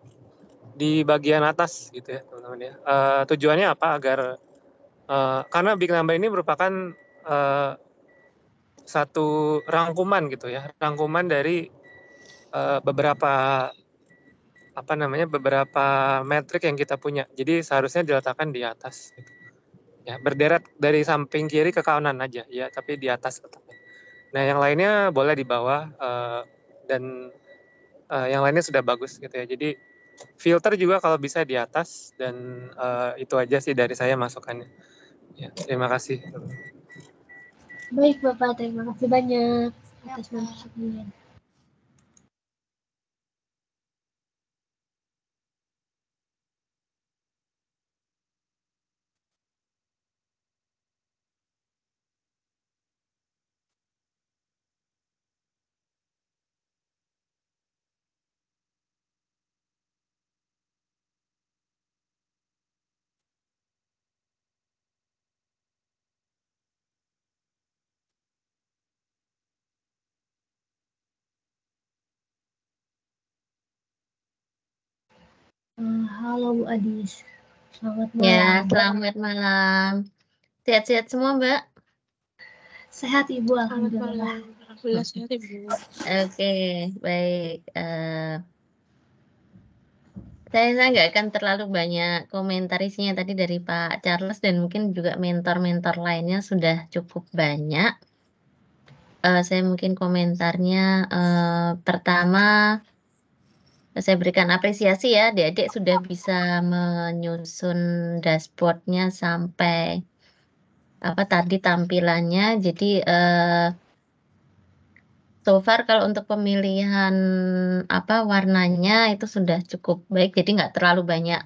di bagian atas gitu ya teman-teman ya. Tujuannya apa? Agar karena big number ini merupakan satu rangkuman gitu ya, rangkuman dari beberapa beberapa metrik yang kita punya. Jadi seharusnya diletakkan di atas. Gitu. Ya, berderet dari samping kiri ke kanan aja, ya, tapi di atas tetapnya. Nah, yang lainnya boleh di bawah, dan yang lainnya sudah bagus gitu ya. Jadi filter juga kalau bisa di atas dan itu aja sih dari saya masukannya. Ya, terima kasih. Baik Bapak, terima kasih banyak atas masukannya. Halo Bu Adis, selamat malam. Ya, selamat malam. Sehat-sehat semua, Mbak? Sehat Ibu, Selamat alhamdulillah. malam. Alhamdulillah sehat Ibu. Oke, baik. Saya nggak akan terlalu banyak komentar isinya tadi dari Pak Charles dan mungkin juga mentor-mentor lainnya sudah cukup banyak. Saya mungkin komentarnya pertama saya berikan apresiasi ya, adik-adik sudah bisa menyusun dashboardnya sampai apa tadi tampilannya. Jadi so far kalau untuk pemilihan apa warnanya itu sudah cukup baik. Jadi nggak terlalu banyak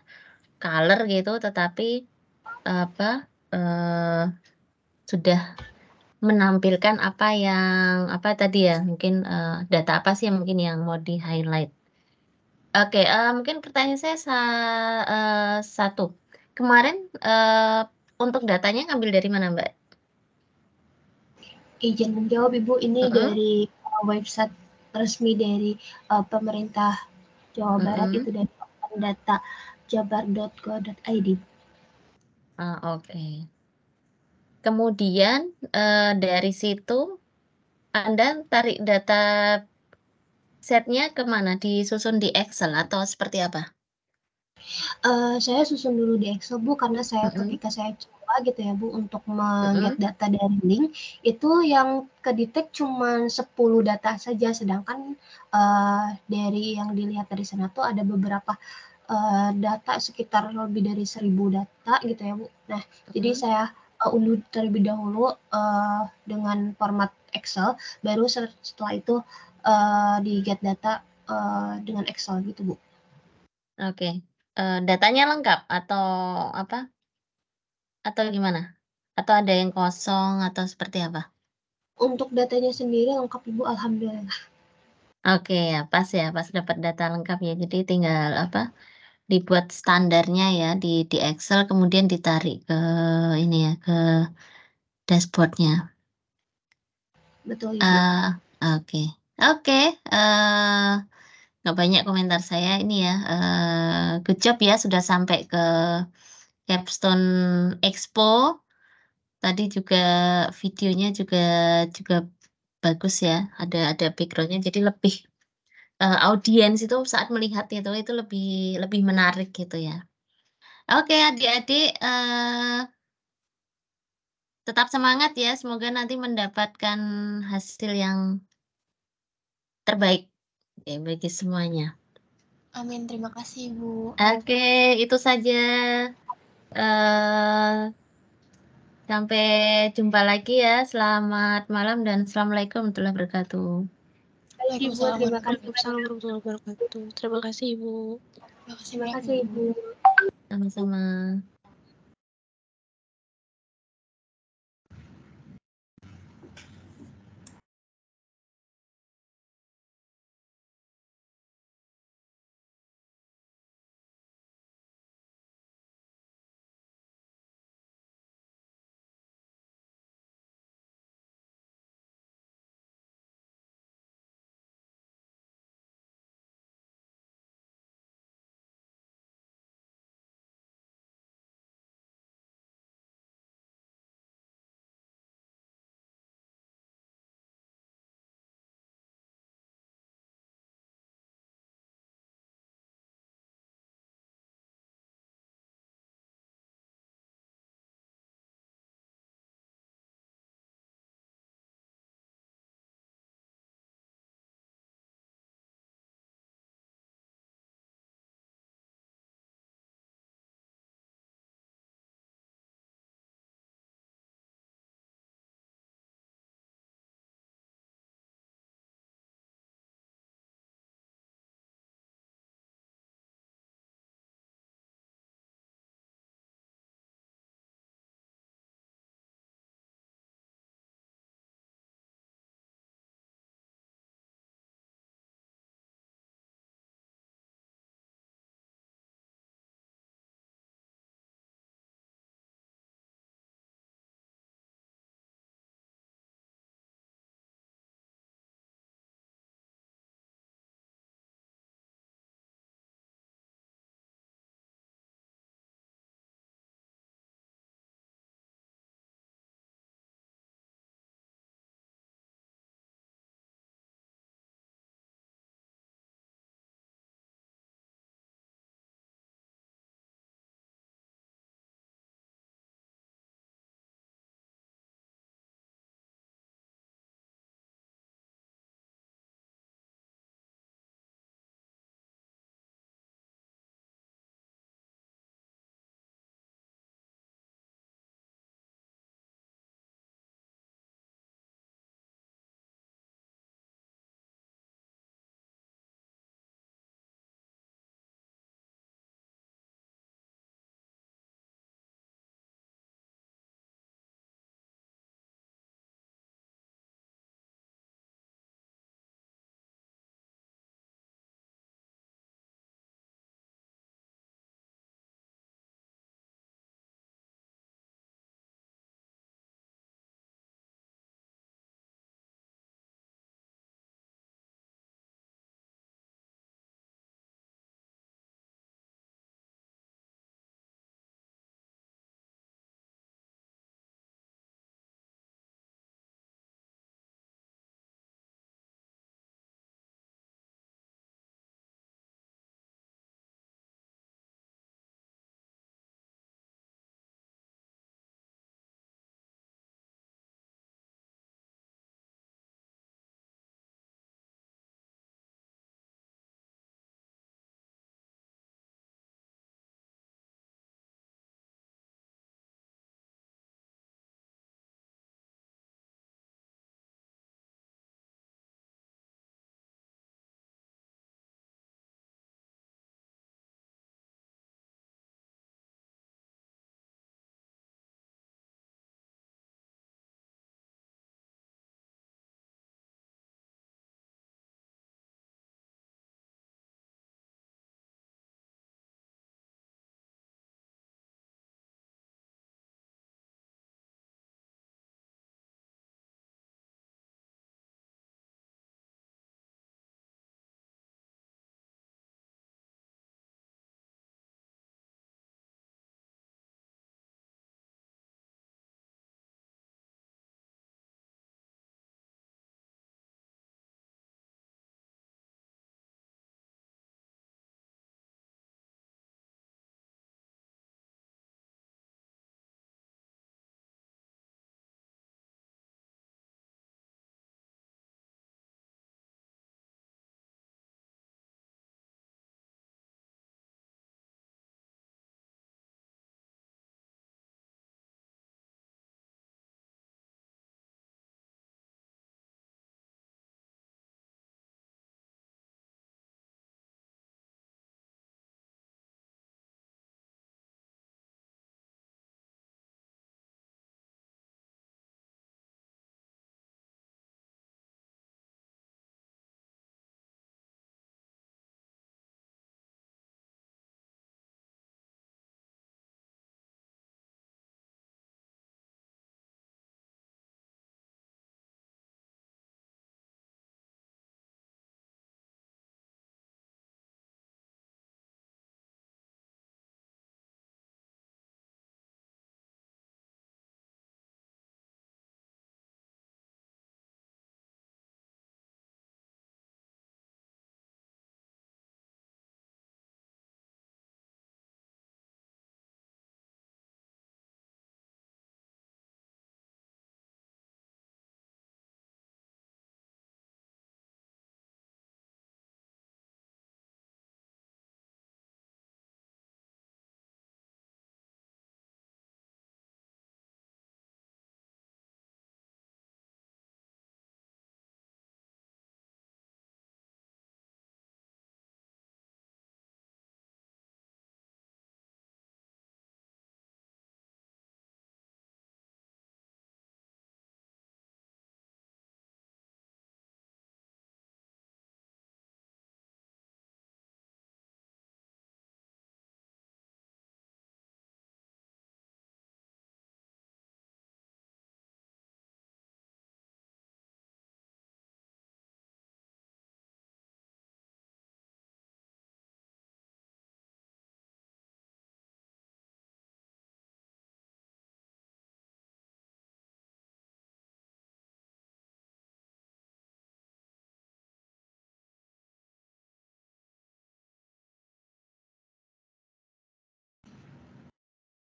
color gitu, tetapi apa sudah menampilkan apa yang apa tadi ya mungkin data apa sih yang mungkin yang mau di highlight. Oke, mungkin pertanyaan saya satu. Kemarin untuk datanya ngambil dari mana, Mbak? Izin menjawab Ibu, ini dari website resmi dari pemerintah Jawa Barat, itu dari data jabar.go.id. Oke. Kemudian dari situ Anda tarik data setnya kemana? Disusun di Excel atau seperti apa? Saya susun dulu di Excel Bu, karena saya ketika saya coba gitu ya Bu untuk meng-get data dari link, itu yang kedetek cuma 10 data saja, sedangkan dari yang dilihat dari sana tuh ada beberapa data sekitar lebih dari 1000 data gitu ya Bu. Nah, jadi saya unduh terlebih dahulu dengan format Excel, baru setelah itu di-get data dengan Excel gitu Bu. Oke. Datanya lengkap atau apa? Atau gimana? Atau ada yang kosong atau seperti apa? Untuk datanya sendiri lengkap Ibu, alhamdulillah. Oke ya, pas dapat data lengkap ya. Jadi tinggal apa? Dibuat standarnya ya di Excel kemudian ditarik ke ini ya ke dashboardnya. Betul Ibu. Oke. Nggak banyak komentar saya ini ya. Good job ya sudah sampai ke Capstone Expo. Tadi juga videonya juga bagus ya. Ada backgroundnya jadi lebih audiens itu saat melihat itu lebih menarik gitu ya. Oke adik-adik tetap semangat ya. Semoga nanti mendapatkan hasil yang terbaik ya, bagi semuanya. Amin, terima kasih Ibu. Oke, itu saja. Sampai jumpa lagi ya. Selamat malam dan assalamualaikum warahmatullahi wabarakatuh. Ibu, terima kasih. Waalaikumsalam warahmatullahi wabarakatuh. Terima kasih Ibu. Terima kasih Ibu. Sama-sama.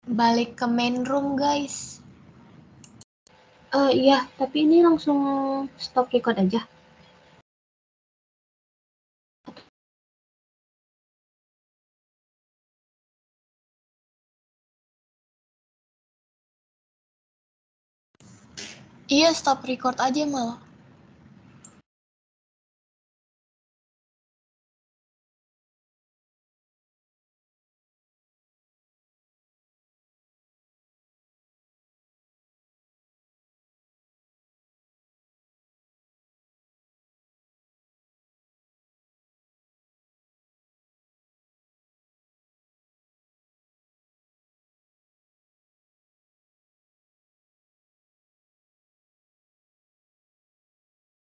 balik ke main room, guys. Iya, tapi ini langsung stop record aja. Iya, stop record aja malah.